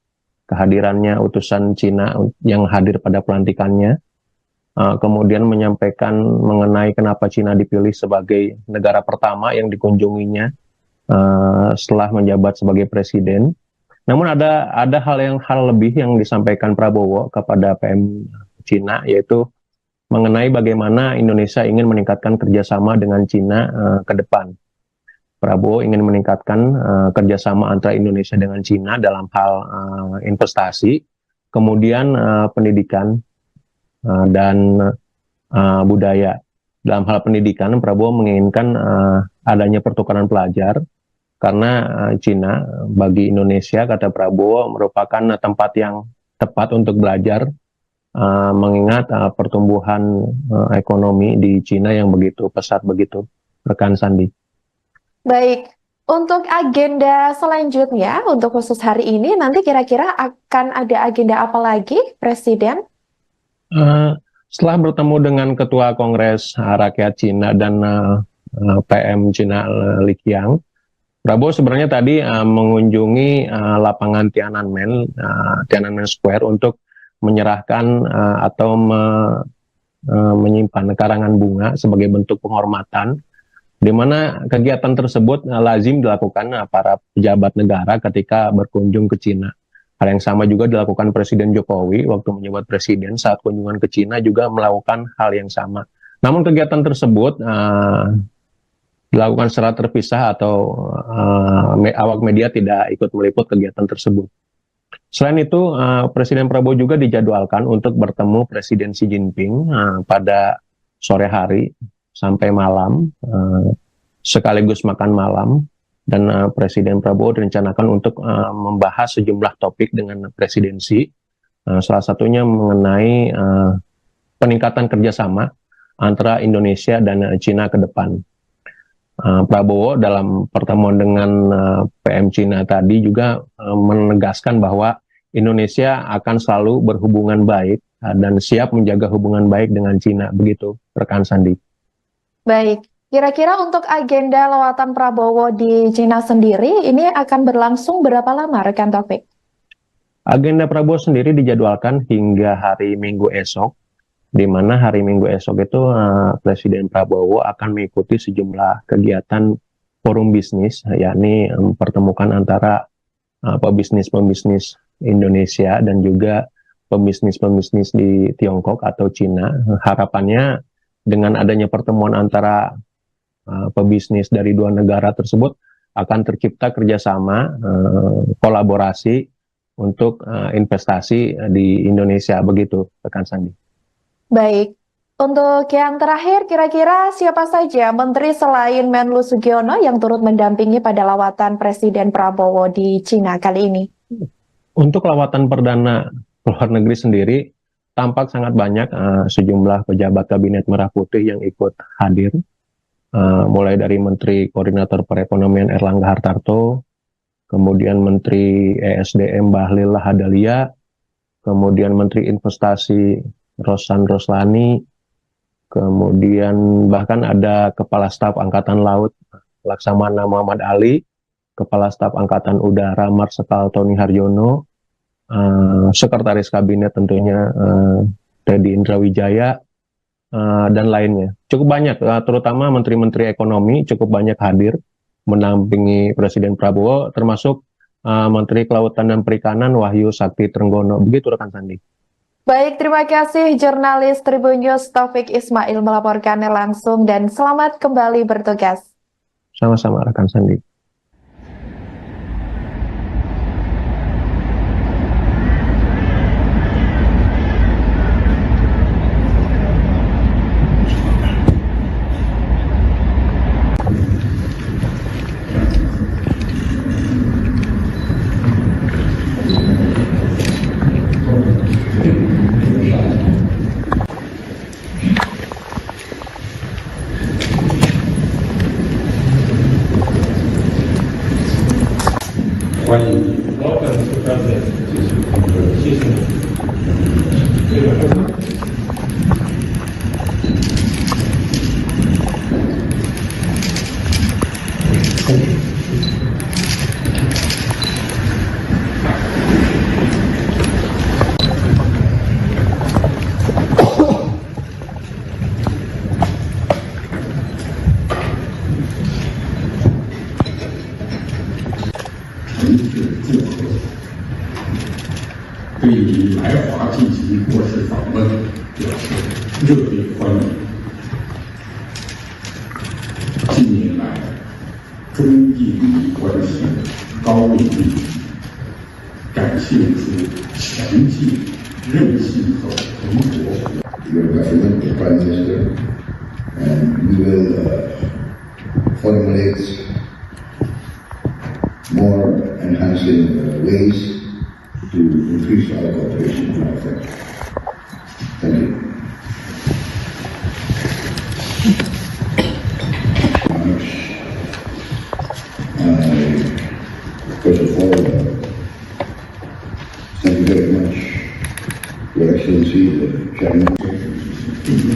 kehadirannya utusan Cina yang hadir pada pelantikannya. Kemudian menyampaikan mengenai kenapa Cina dipilih sebagai negara pertama yang dikunjunginya setelah menjabat sebagai presiden. Namun ada hal lebih yang disampaikan Prabowo kepada PM Cina, yaitu mengenai bagaimana Indonesia ingin meningkatkan kerjasama dengan Cina ke depan. Prabowo ingin meningkatkan kerjasama antara Indonesia dengan Cina dalam hal investasi, kemudian pendidikan dan budaya. Dalam hal pendidikan, Prabowo menginginkan adanya pertukaran pelajar, karena Cina bagi Indonesia, kata Prabowo, merupakan tempat yang tepat untuk belajar, mengingat pertumbuhan ekonomi di Cina yang begitu pesat begitu, rekan Sandi. Baik, untuk agenda selanjutnya, untuk khusus hari ini, nanti kira-kira akan ada agenda apa lagi, Presiden? Setelah bertemu dengan Ketua Kongres Rakyat Cina dan PM Cina Li Qiang, Prabowo sebenarnya tadi mengunjungi lapangan Tiananmen Square untuk menyerahkan atau menyimpan karangan bunga sebagai bentuk penghormatan, di mana kegiatan tersebut lazim dilakukan para pejabat negara ketika berkunjung ke Cina. Hal yang sama juga dilakukan Presiden Jokowi waktu menjabat presiden saat kunjungan ke Cina juga melakukan hal yang sama. Namun kegiatan tersebut dilakukan secara terpisah atau awak media tidak ikut meliput kegiatan tersebut. Selain itu, Presiden Prabowo juga dijadwalkan untuk bertemu Presiden Xi Jinping pada sore hari sampai malam, sekaligus makan malam. Dan Presiden Prabowo direncanakan untuk membahas sejumlah topik dengan presidensi, salah satunya mengenai peningkatan kerjasama antara Indonesia dan Cina ke depan. Prabowo dalam pertemuan dengan PM Cina tadi juga menegaskan bahwa Indonesia akan selalu berhubungan baik dan siap menjaga hubungan baik dengan Cina, begitu rekan Sandi. Baik. Kira-kira untuk agenda lawatan Prabowo di Cina sendiri, ini akan berlangsung berapa lama, rekan Taufik? Agenda Prabowo sendiri dijadwalkan hingga hari Minggu esok, di mana hari Minggu esok itu Presiden Prabowo akan mengikuti sejumlah kegiatan forum bisnis, yakni mempertemukan antara pebisnis-pebisnis Indonesia dan juga pebisnis-pebisnis di Tiongkok atau Cina. Harapannya dengan adanya pertemuan antara pebisnis dari dua negara tersebut akan tercipta kerjasama, kolaborasi untuk investasi di Indonesia, begitu rekan Sandi. Baik, untuk yang terakhir kira-kira siapa saja menteri selain Menlu Sugiono yang turut mendampingi pada lawatan Presiden Prabowo di Cina kali ini? Untuk lawatan perdana luar negeri sendiri, tampak sangat banyak sejumlah pejabat Kabinet Merah Putih yang ikut hadir. Mulai dari Menteri Koordinator Perekonomian Erlangga Hartarto, kemudian Menteri ESDM Bahlil Lahadalia, kemudian Menteri Investasi Rosan Roslani, kemudian bahkan ada Kepala Staf Angkatan Laut Laksamana Muhammad Ali, Kepala Staf Angkatan Udara Marsikal Tony Haryono, Sekretaris Kabinet tentunya Teddy Indrawijaya, dan lainnya. Cukup banyak, terutama menteri-menteri ekonomi cukup banyak hadir mendampingi Presiden Prabowo, termasuk Menteri Kelautan dan Perikanan Wahyu Sakti Trenggono. Begitu rekan Sandi. Baik, terima kasih jurnalis Tribun News Taufik Ismail melaporkannya langsung dan selamat kembali bertugas. Sama-sama rekan Sandi. Welcome to President. Your government, the Prime Minister, and we will formulate more enhancing ways to increase our cooperation and our effect. Thank you. First of all, thank you very much, Your Excellency, the Chairman. 并用，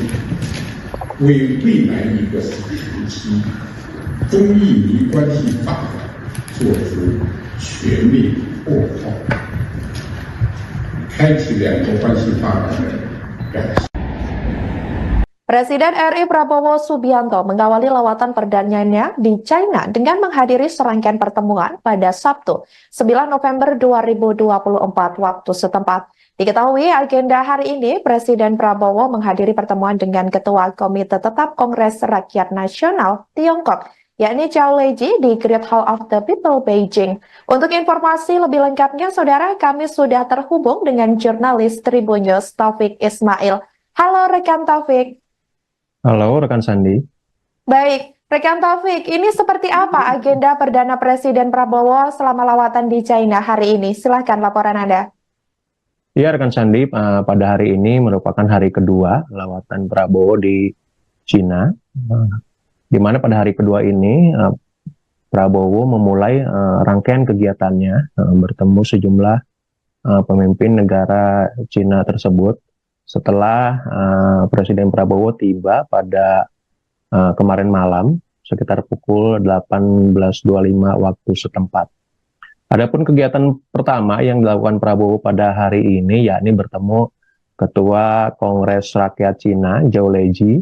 为未来一个时期中印尼关系发展做出全面擘号，开启两国关系发展的改善。 Presiden RI Prabowo Subianto mengawali lawatan perdanaannya di China dengan menghadiri serangkaian pertemuan pada Sabtu, 9 November 2024 waktu setempat. Diketahui agenda hari ini, Presiden Prabowo menghadiri pertemuan dengan Ketua Komite Tetap Kongres Rakyat Nasional Tiongkok, yakni Zhao Leji di Great Hall of the People, Beijing. Untuk informasi lebih lengkapnya, saudara, kami sudah terhubung dengan jurnalis Tribun News Taufik Ismail. Halo rekan Taufik. Halo rekan Sandi. Baik, rekan Taufik, ini seperti apa agenda Perdana Presiden Prabowo selama lawatan di China hari ini? Silahkan laporan Anda. Ya rekan Sandi, pada hari ini merupakan hari kedua lawatan Prabowo di China, di mana pada hari kedua ini Prabowo memulai rangkaian kegiatannya bertemu sejumlah pemimpin negara China tersebut. Setelah Presiden Prabowo tiba pada kemarin malam sekitar pukul 18.25 waktu setempat. Adapun kegiatan pertama yang dilakukan Prabowo pada hari ini yakni bertemu Ketua Kongres Rakyat Cina Zhao Leji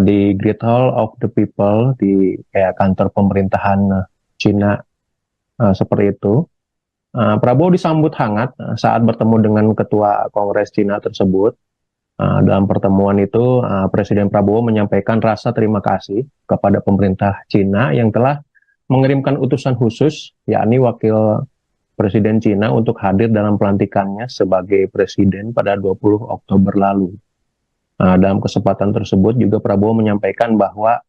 di Great Hall of the People di kantor pemerintahan Cina seperti itu. Prabowo disambut hangat saat bertemu dengan Ketua Kongres Cina tersebut. Dalam pertemuan itu, Presiden Prabowo menyampaikan rasa terima kasih kepada pemerintah Cina yang telah mengirimkan utusan khusus, yakni Wakil Presiden Cina untuk hadir dalam pelantikannya sebagai Presiden pada 20 Oktober lalu. Dalam kesempatan tersebut juga Prabowo menyampaikan bahwa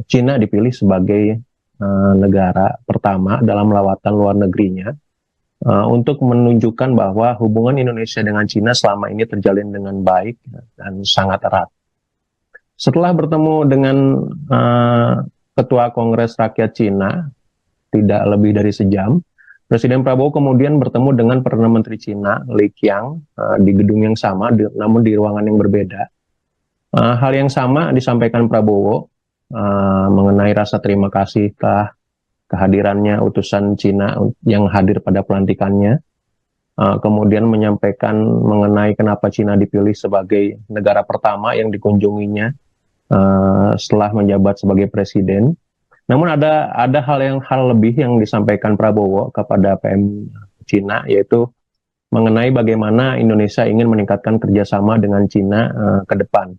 Cina dipilih sebagai negara pertama dalam lawatan luar negerinya untuk menunjukkan bahwa hubungan Indonesia dengan Cina selama ini terjalin dengan baik dan sangat erat. Setelah bertemu dengan Ketua Kongres Rakyat Cina tidak lebih dari sejam, Presiden Prabowo kemudian bertemu dengan Perdana Menteri Cina Li Qiang di gedung yang sama namun di ruangan yang berbeda. Hal yang sama disampaikan Prabowo mengenai rasa terima kasih telah kehadirannya utusan Cina yang hadir pada pelantikannya, kemudian menyampaikan mengenai kenapa Cina dipilih sebagai negara pertama yang dikunjunginya setelah menjabat sebagai presiden. Namun ada hal lebih yang disampaikan Prabowo kepada PM Cina, yaitu mengenai bagaimana Indonesia ingin meningkatkan kerjasama dengan Cina ke depan.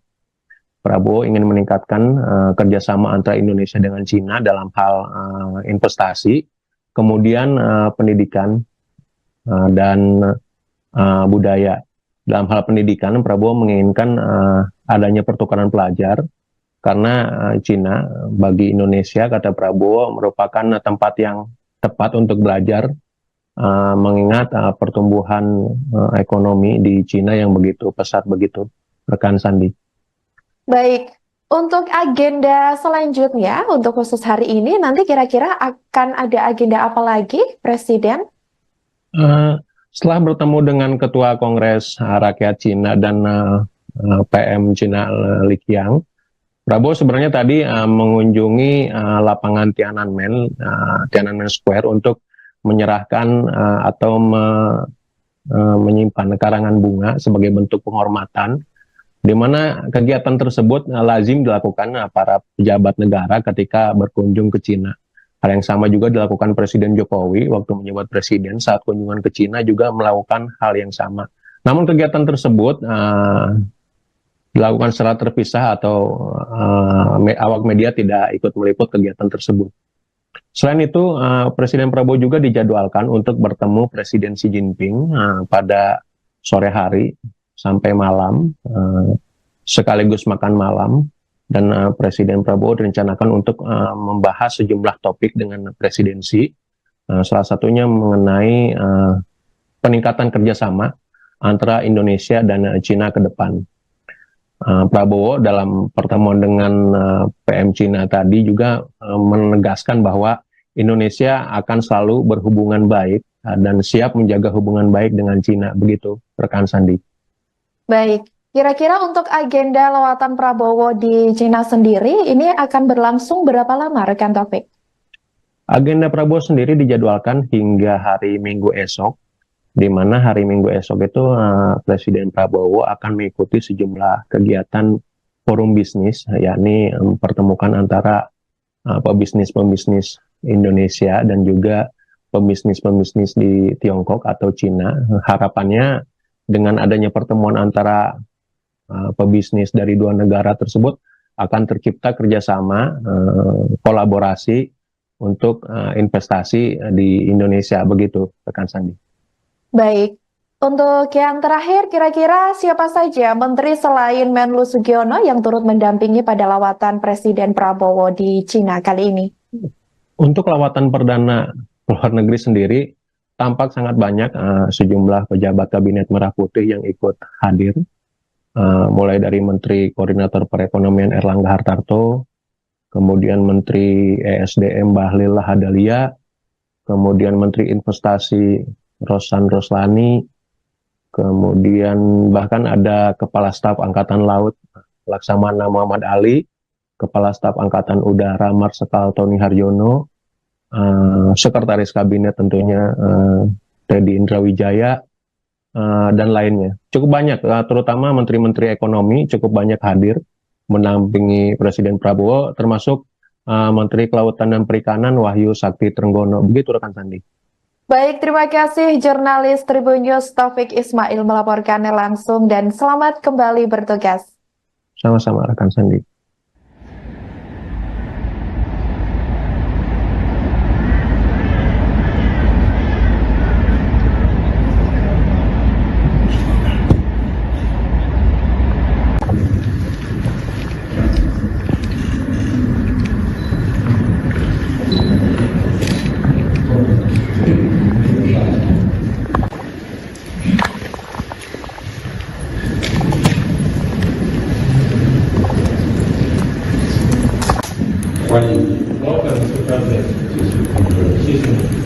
Prabowo ingin meningkatkan kerjasama antara Indonesia dengan Cina dalam hal investasi, kemudian pendidikan dan budaya. Dalam hal pendidikan, Prabowo menginginkan adanya pertukaran pelajar karena Cina bagi Indonesia, kata Prabowo, merupakan tempat yang tepat untuk belajar mengingat pertumbuhan ekonomi di Cina yang begitu pesat begitu, rekan Sandi. Baik, untuk agenda selanjutnya, untuk khusus hari ini, nanti kira-kira akan ada agenda apa lagi, Presiden? Setelah bertemu dengan Ketua Kongres Rakyat Cina dan PM Cina Li Qiang, Prabowo sebenarnya tadi mengunjungi lapangan Tiananmen Square untuk menyerahkan atau menyimpan karangan bunga sebagai bentuk penghormatan, di mana kegiatan tersebut lazim dilakukan para pejabat negara ketika berkunjung ke Cina. Hal yang sama juga dilakukan Presiden Jokowi waktu menjabat presiden saat kunjungan ke Cina juga melakukan hal yang sama. Namun kegiatan tersebut dilakukan secara terpisah atau awak media tidak ikut meliput kegiatan tersebut. Selain itu, Presiden Prabowo juga dijadwalkan untuk bertemu Presiden Xi Jinping pada sore hari sampai malam, sekaligus makan malam, dan Presiden Prabowo direncanakan untuk membahas sejumlah topik dengan presidensi, salah satunya mengenai peningkatan kerjasama antara Indonesia dan Cina ke depan. Prabowo dalam pertemuan dengan PM Cina tadi juga menegaskan bahwa Indonesia akan selalu berhubungan baik dan siap menjaga hubungan baik dengan Cina, begitu rekan Sandi. Baik, Kira-kira untuk agenda lawatan Prabowo di Cina sendiri, ini akan berlangsung berapa lama, rekan Taufik? Agenda Prabowo sendiri dijadwalkan hingga hari Minggu esok, di mana hari Minggu esok itu Presiden Prabowo akan mengikuti sejumlah kegiatan forum bisnis, yakni pertemukan antara pebisnis-pebisnis Indonesia dan juga pebisnis-pebisnis di Tiongkok atau Cina. Harapannya dengan adanya pertemuan antara pebisnis dari dua negara tersebut akan tercipta kerjasama, kolaborasi untuk investasi di Indonesia, begitu rekan Sandi. Baik, untuk yang terakhir kira-kira siapa saja menteri selain Menlu Sugiono yang turut mendampingi pada lawatan Presiden Prabowo di Cina kali ini? Untuk lawatan perdana luar negeri sendiri, tampak sangat banyak sejumlah pejabat kabinet Merah Putih yang ikut hadir, mulai dari Menteri Koordinator Perekonomian Erlangga Hartarto, kemudian Menteri ESDM Bahlil Lahadalia, kemudian Menteri Investasi Rosan Roslani, kemudian bahkan ada Kepala Staf Angkatan Laut Laksamana Muhammad Ali, Kepala Staf Angkatan Udara Marsikal Tony Haryono, Sekretaris Kabinet tentunya Teddy Indrawijaya, dan lainnya. Cukup banyak, terutama Menteri-Menteri Ekonomi cukup banyak hadir mendampingi Presiden Prabowo, termasuk Menteri Kelautan dan Perikanan Wahyu Sakti Trenggono. Begitu rekan Sandi. Baik, terima kasih jurnalis Tribun News Taufik Ismail melaporkannya langsung dan selamat kembali bertugas. Sama-sama rekan Sandi. Welcome to President Xi Jinping.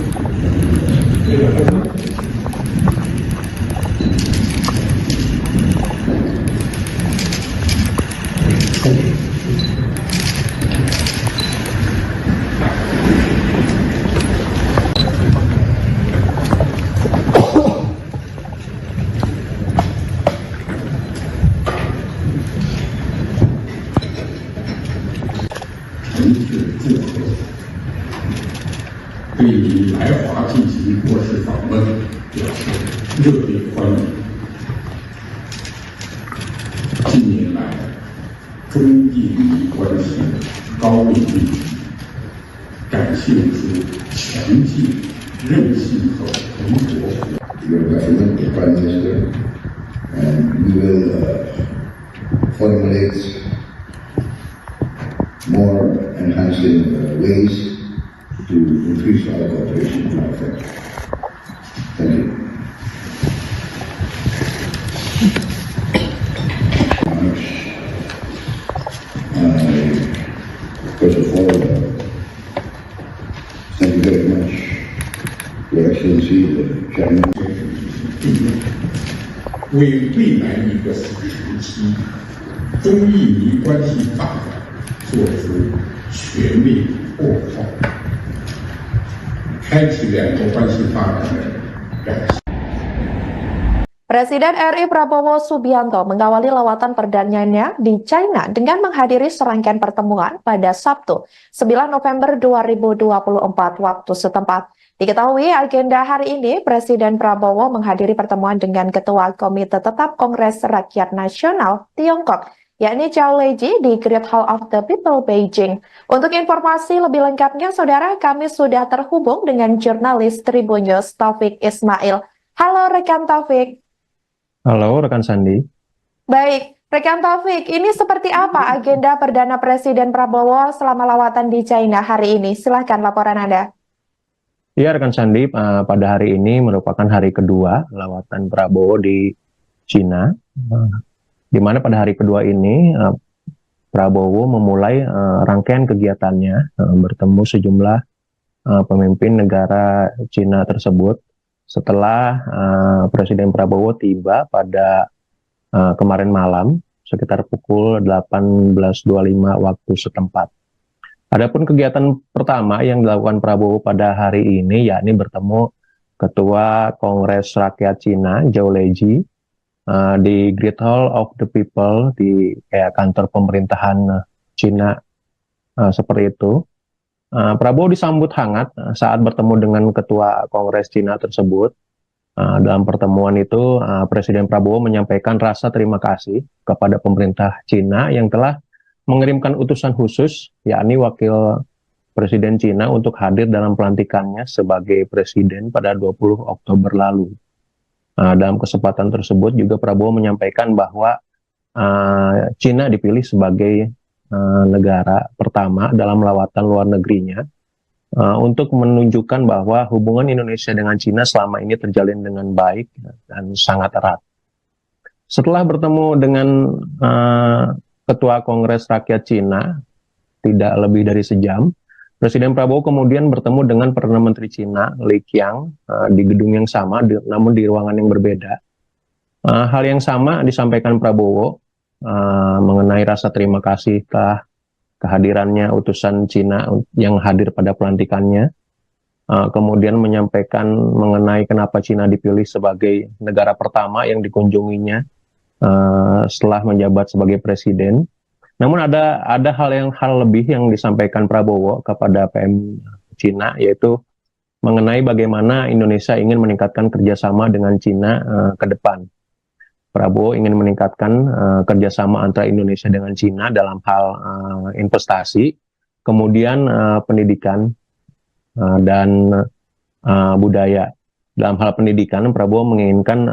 祝贺，对于来华进行国事访问表示热烈欢迎。近年来，中印关系高度密集，展现出强劲、韧性和蓬勃。Your government, the Prime Minister, and we will formulate more enhancing ways to increase our cooperation and our effect. Thank you. First of all, thank you very much, Your Excellency, the Chairman. 为未来一个时期中印尼关系发展做出全面擘号，开启两国关系发展的崭新。 Presiden RI Prabowo Subianto mengawali lawatan perdananya di China dengan menghadiri serangkaian pertemuan pada Sabtu, 9 November 2024 waktu setempat. Diketahui agenda hari ini, Presiden Prabowo menghadiri pertemuan dengan Ketua Komite Tetap Kongres Rakyat Nasional Tiongkok, yakni Zhao Leji di Great Hall of the People Beijing. Untuk informasi lebih lengkapnya, saudara, kami sudah terhubung dengan jurnalis Tribun News Taufik Ismail. Halo rekan Taufik. Halo rekan Sandi. Baik, rekan Taufik, ini seperti apa agenda Perdana Presiden Prabowo selama lawatan di China hari ini? Silahkan laporan Anda. Ya rekan Sandi, pada hari ini merupakan hari kedua lawatan Prabowo di Cina, di mana pada hari kedua ini Prabowo memulai rangkaian kegiatannya bertemu sejumlah pemimpin negara Cina tersebut. Setelah Presiden Prabowo tiba pada kemarin malam sekitar pukul 18.25 waktu setempat. Adapun kegiatan pertama yang dilakukan Prabowo pada hari ini yakni bertemu Ketua Kongres Rakyat Cina Zhou Leji di Great Hall of the People di kantor pemerintahan Cina seperti itu. Prabowo disambut hangat saat bertemu dengan Ketua Kongres Cina tersebut. Dalam pertemuan itu, Presiden Prabowo menyampaikan rasa terima kasih kepada pemerintah Cina yang telah mengirimkan utusan khusus, yakni Wakil Presiden Cina untuk hadir dalam pelantikannya sebagai Presiden pada 20 Oktober lalu. Dalam kesempatan tersebut juga Prabowo menyampaikan bahwa Cina dipilih sebagai negara pertama dalam lawatan luar negerinya untuk menunjukkan bahwa hubungan Indonesia dengan Cina selama ini terjalin dengan baik dan sangat erat. Setelah bertemu dengan Ketua Kongres Rakyat Cina, tidak lebih dari sejam, Presiden Prabowo kemudian bertemu dengan Perdana Menteri Cina, Li Qiang, di gedung yang sama, namun di ruangan yang berbeda. Hal yang sama disampaikan Prabowo mengenai rasa terima kasih telah kehadirannya utusan Cina yang hadir pada pelantikannya, kemudian menyampaikan mengenai kenapa Cina dipilih sebagai negara pertama yang dikunjunginya setelah menjabat sebagai presiden. Namun ada hal lebih yang disampaikan Prabowo kepada PM Cina, yaitu mengenai bagaimana Indonesia ingin meningkatkan kerjasama dengan Cina ke depan. Prabowo ingin meningkatkan kerjasama antara Indonesia dengan Cina dalam hal investasi, kemudian pendidikan dan budaya. Dalam hal pendidikan, Prabowo menginginkan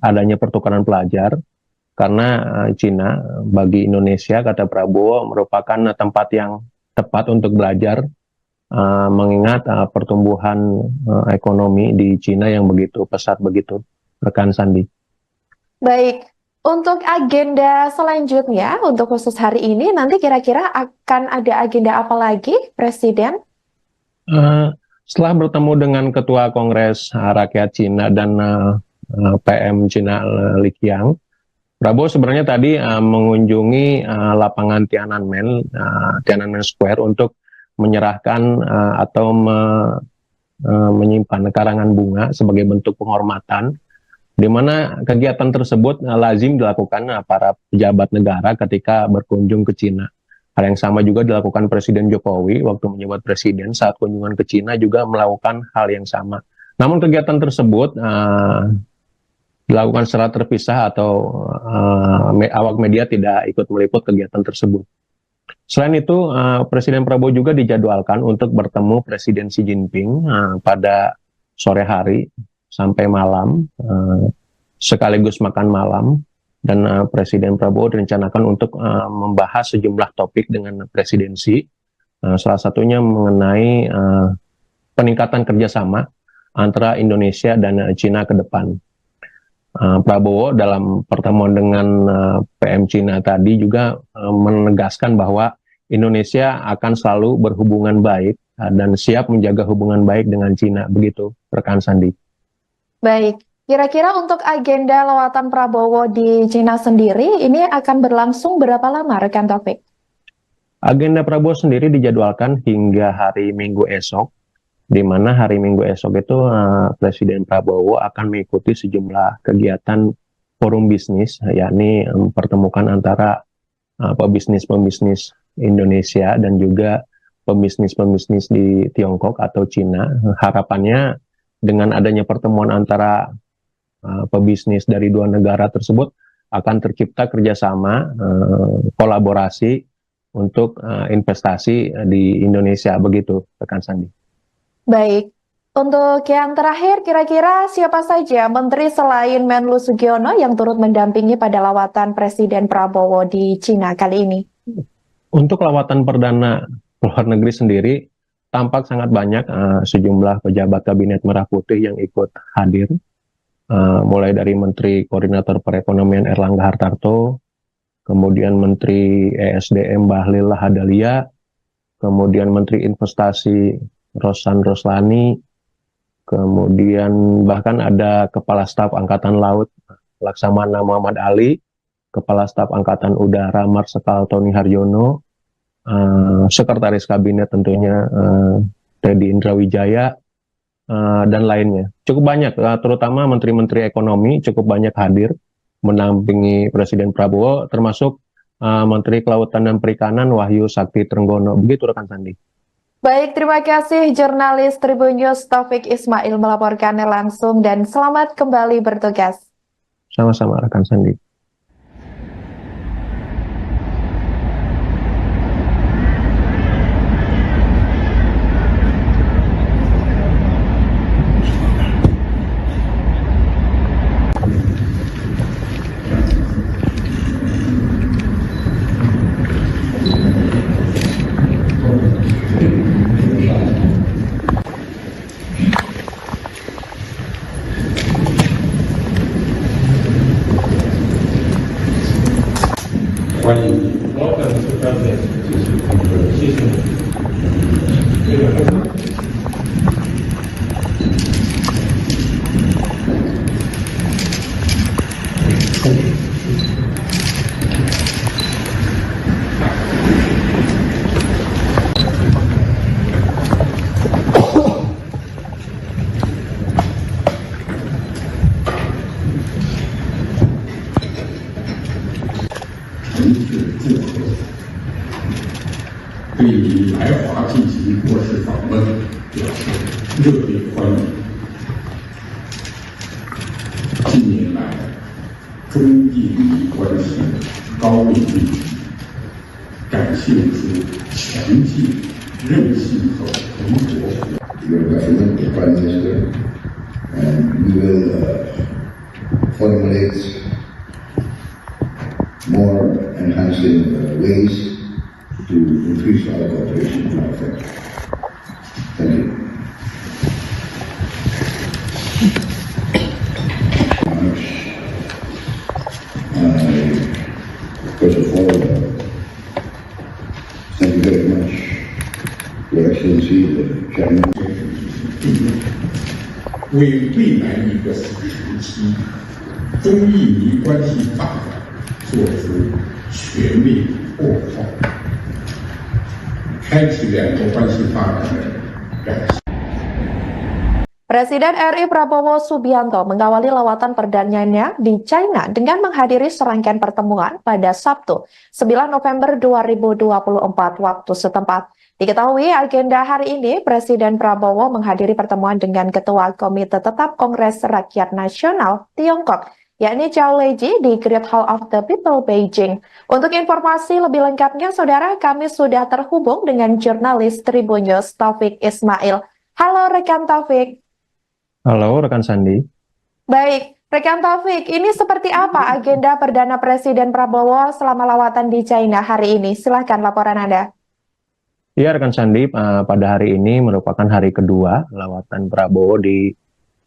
adanya pertukaran pelajar karena Cina bagi Indonesia, kata Prabowo, merupakan tempat yang tepat untuk belajar, mengingat pertumbuhan ekonomi di Cina yang begitu pesat begitu, rekan Sandi. Baik, untuk agenda selanjutnya, untuk khusus hari ini, nanti kira-kira akan ada agenda apa lagi, Presiden? Setelah bertemu dengan Ketua Kongres Rakyat Cina dan PM Cina Li Qiang, Prabowo sebenarnya tadi mengunjungi lapangan Tiananmen Square untuk menyerahkan atau menyimpan karangan bunga sebagai bentuk penghormatan, di mana kegiatan tersebut lazim dilakukan para pejabat negara ketika berkunjung ke Cina. Hal yang sama juga dilakukan Presiden Jokowi waktu menjabat presiden saat kunjungan ke Cina juga melakukan hal yang sama. Namun kegiatan tersebut dilakukan secara terpisah atau awak media tidak ikut meliput kegiatan tersebut. Selain itu, Presiden Prabowo juga dijadwalkan untuk bertemu Presiden Xi Jinping pada sore hari sampai malam, sekaligus makan malam, dan Presiden Prabowo direncanakan untuk membahas sejumlah topik dengan presidensi, salah satunya mengenai peningkatan kerjasama antara Indonesia dan Cina ke depan. Prabowo dalam pertemuan dengan PM Cina tadi juga menegaskan bahwa Indonesia akan selalu berhubungan baik dan siap menjaga hubungan baik dengan Cina, begitu rekan Sandi. Baik, kira-kira untuk agenda lawatan Prabowo di Cina sendiri ini akan berlangsung berapa lama, rekan Taufik? Agenda Prabowo sendiri dijadwalkan hingga hari Minggu esok, di mana hari Minggu esok itu Presiden Prabowo akan mengikuti sejumlah kegiatan forum bisnis, yakni pertemukan antara pebisnis-pebisnis Indonesia dan juga pebisnis-pebisnis di Tiongkok atau Cina. Harapannya dengan adanya pertemuan antara pebisnis dari dua negara tersebut akan tercipta kerjasama, kolaborasi untuk investasi di Indonesia, begitu rekan Sandi. Baik, untuk yang terakhir kira-kira siapa saja menteri selain Menlu Sugiono yang turut mendampingi pada lawatan Presiden Prabowo di Cina kali ini? Untuk lawatan perdana luar negeri sendiri, tampak sangat banyak sejumlah pejabat Kabinet Merah Putih yang ikut hadir, mulai dari Menteri Koordinator Perekonomian Erlangga Hartarto, kemudian Menteri ESDM Bahlil Lahadalia, kemudian Menteri Investasi Rosan Roslani, kemudian bahkan ada Kepala Staf Angkatan Laut Laksamana Muhammad Ali, Kepala Staf Angkatan Udara Marsikal Tony Haryono, Sekretaris Kabinet tentunya Teddy Indrawijaya, dan lainnya. Cukup banyak, terutama Menteri-Menteri Ekonomi cukup banyak hadir mendampingi Presiden Prabowo, termasuk Menteri Kelautan dan Perikanan Wahyu Sakti Trenggono. Begitu rekan Sandi. Baik, terima kasih jurnalis Tribun News Taufik Ismail melaporkannya langsung dan selamat kembali bertugas. Sama-sama rekan Sandi. Welcome to President. 谢谢你。诚挚祝贺，对于来华进行国事访问表示热烈欢迎。近年来，中印利关系高度密集，展现出强劲、韧性和蓬勃。Your government, the Prime Minister, and we will formulate more enhancing ways to increase our cooperation and our friendship. Thank you. First of all, thank you very much, Your Excellency, the Chairman. 为未来一个时期中印尼关系发展做出全面擘画，开启两国关系发展的崭新。 Presiden RI Prabowo Subianto mengawali lawatan perdananya di China dengan menghadiri serangkaian pertemuan pada Sabtu, 9 November 2024 waktu setempat. Diketahui agenda hari ini, Presiden Prabowo menghadiri pertemuan dengan Ketua Komite Tetap Kongres Rakyat Nasional Tiongkok, yakni Zhao Leji di Great Hall of the People, Beijing. Untuk informasi lebih lengkapnya, saudara, kami sudah terhubung dengan jurnalis Tribun News Taufik Ismail. Halo rekan Taufik. Halo rekan Sandi. Baik, rekan Taufik, ini seperti apa agenda Perdana Presiden Prabowo selama lawatan di China hari ini? Silahkan laporan Anda. Ya rekan Sandi, pada hari ini merupakan hari kedua lawatan Prabowo di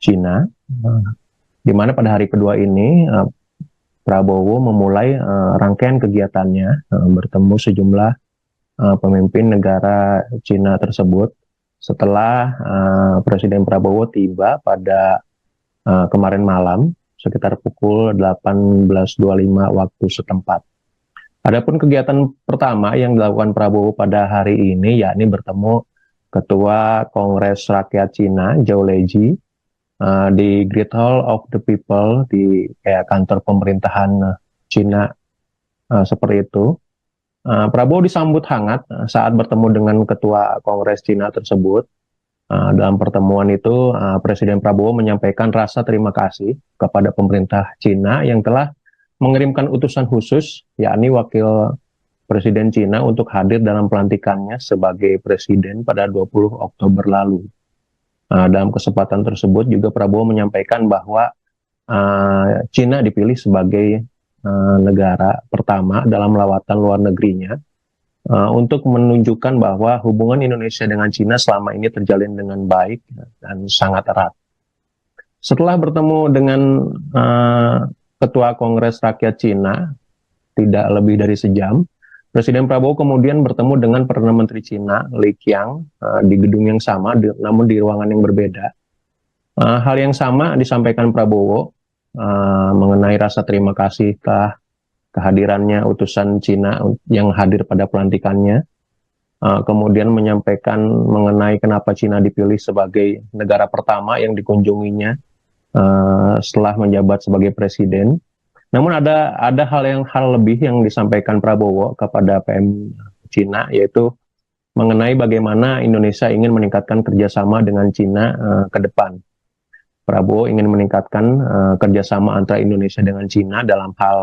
China, di mana pada hari kedua ini Prabowo memulai rangkaian kegiatannya bertemu sejumlah pemimpin negara China tersebut setelah Presiden Prabowo tiba pada kemarin malam sekitar pukul 18.25 waktu setempat. Adapun kegiatan pertama yang dilakukan Prabowo pada hari ini yakni bertemu Ketua Kongres Rakyat Cina Zhao Leji di Great Hall of the People di kantor pemerintahan Cina seperti itu. Prabowo disambut hangat saat bertemu dengan Ketua Kongres Cina tersebut. Dalam pertemuan itu, Presiden Prabowo menyampaikan rasa terima kasih kepada pemerintah Cina yang telah mengirimkan utusan khusus, yakni Wakil Presiden Cina untuk hadir dalam pelantikannya sebagai Presiden pada 20 Oktober lalu. Dalam kesempatan tersebut juga Prabowo menyampaikan bahwa Cina dipilih sebagai negara pertama dalam lawatan luar negerinya untuk menunjukkan bahwa hubungan Indonesia dengan Cina selama ini terjalin dengan baik dan sangat erat. Setelah bertemu dengan Ketua Kongres Rakyat Cina tidak lebih dari sejam, Presiden Prabowo kemudian bertemu dengan Perdana Menteri Cina Li Qiang di gedung yang sama namun di ruangan yang berbeda. Hal yang sama disampaikan Prabowo mengenai rasa terima kasih telah kehadirannya utusan Cina yang hadir pada pelantikannya, kemudian menyampaikan mengenai kenapa Cina dipilih sebagai negara pertama yang dikunjunginya setelah menjabat sebagai presiden. Namun ada hal lebih yang disampaikan Prabowo kepada PM Cina, yaitu mengenai bagaimana Indonesia ingin meningkatkan kerjasama dengan Cina ke depan. Prabowo ingin meningkatkan kerjasama antara Indonesia dengan Cina dalam hal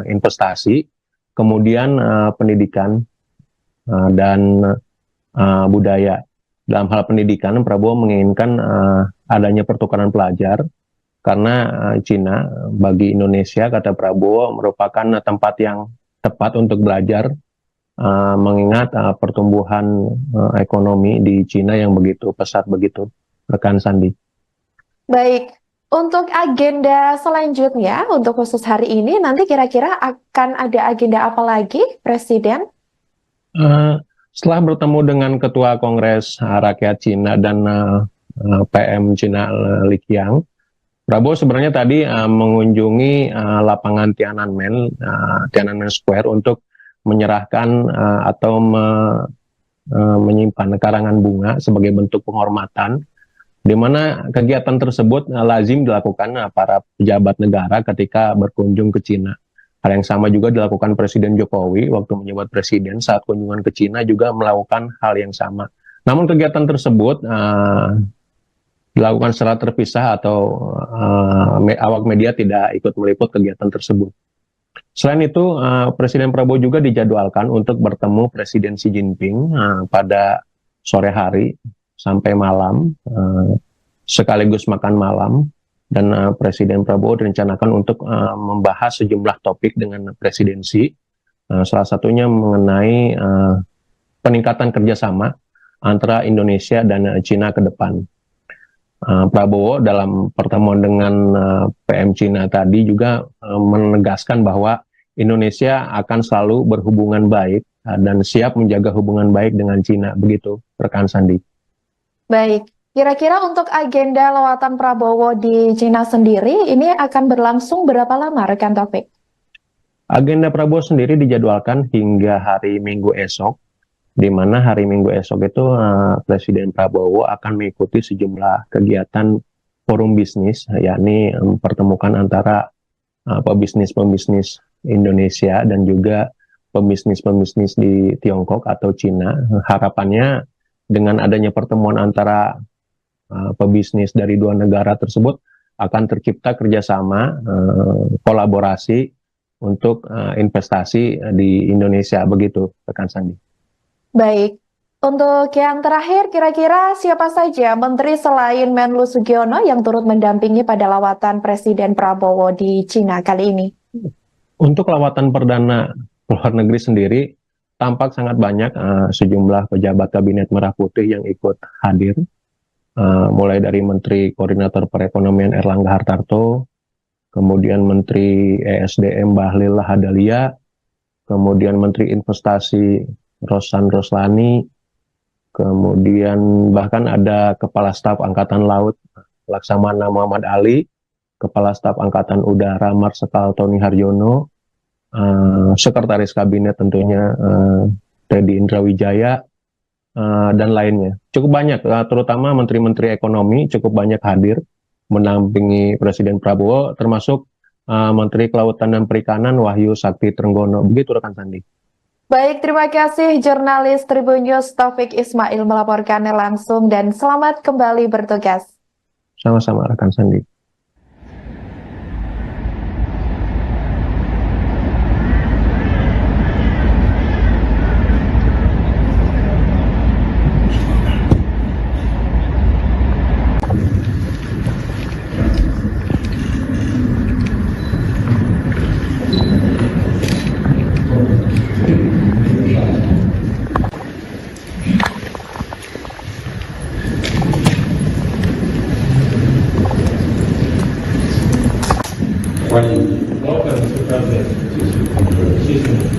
investasi, kemudian pendidikan dan budaya. Dalam hal pendidikan, Prabowo menginginkan adanya pertukaran pelajar, karena Cina bagi Indonesia, kata Prabowo, merupakan tempat yang tepat untuk belajar, mengingat pertumbuhan ekonomi di Cina yang begitu pesat begitu, rekan Sandi. Baik, untuk agenda selanjutnya, untuk khusus hari ini, nanti kira-kira akan ada agenda apa lagi, Presiden? Setelah bertemu dengan Ketua Kongres Rakyat Cina dan PM Cina Li Qiang, Prabowo sebenarnya tadi mengunjungi lapangan Tiananmen Square untuk menyerahkan atau menyimpan karangan bunga sebagai bentuk penghormatan, di mana kegiatan tersebut lazim dilakukan para pejabat negara ketika berkunjung ke Cina. Hal yang sama juga dilakukan Presiden Jokowi waktu menjabat presiden, saat kunjungan ke Cina juga melakukan hal yang sama. Namun kegiatan tersebut dilakukan secara terpisah atau awak media tidak ikut meliput kegiatan tersebut. Selain itu, Presiden Prabowo juga dijadwalkan untuk bertemu Presiden Xi Jinping pada sore hari sampai malam, sekaligus makan malam, dan Presiden Prabowo direncanakan untuk membahas sejumlah topik dengan presidensi, salah satunya mengenai peningkatan kerjasama antara Indonesia dan Cina ke depan. Prabowo dalam pertemuan dengan PM Cina tadi juga menegaskan bahwa Indonesia akan selalu berhubungan baik dan siap menjaga hubungan baik dengan Cina, begitu rekan Sandi. Baik, kira-kira untuk agenda lawatan Prabowo di Cina sendiri ini akan berlangsung berapa lama, rekan Taufik? Agenda Prabowo sendiri dijadwalkan hingga hari Minggu esok, di mana hari Minggu esok itu Presiden Prabowo akan mengikuti sejumlah kegiatan forum bisnis, yakni mempertemukan antara pebisnis-pebisnis Indonesia dan juga pebisnis-pebisnis di Tiongkok atau Cina. Harapannya dengan adanya pertemuan antara pebisnis dari dua negara tersebut akan tercipta kerjasama, kolaborasi untuk investasi di Indonesia, begitu rekan Sandi. Baik, untuk yang terakhir, kira-kira siapa saja menteri selain Menlu Sugiono yang turut mendampingi pada lawatan Presiden Prabowo di Cina kali ini? Untuk lawatan perdana luar negeri sendiri, tampak sangat banyak sejumlah pejabat Kabinet Merah Putih yang ikut hadir, mulai dari Menteri Koordinator Perekonomian Erlangga Hartarto, kemudian Menteri ESDM Bahlil Lahadalia, kemudian Menteri Investasi Rosan Roslani, kemudian bahkan ada Kepala Staf Angkatan Laut Laksamana Muhammad Ali, Kepala Staf Angkatan Udara Marsikal Tony Haryono, Sekretaris Kabinet tentunya Teddy Indrawijaya, dan lainnya. Cukup banyak, terutama Menteri-Menteri Ekonomi cukup banyak hadir mendampingi Presiden Prabowo, termasuk Menteri Kelautan dan Perikanan Wahyu Sakti Trenggono. Begitu rekan Sandi. Baik, terima kasih jurnalis Tribun News Taufik Ismail melaporkannya langsung, dan selamat kembali bertugas. Sama-sama rekan Sandi. Welcome to President Xi Jinping.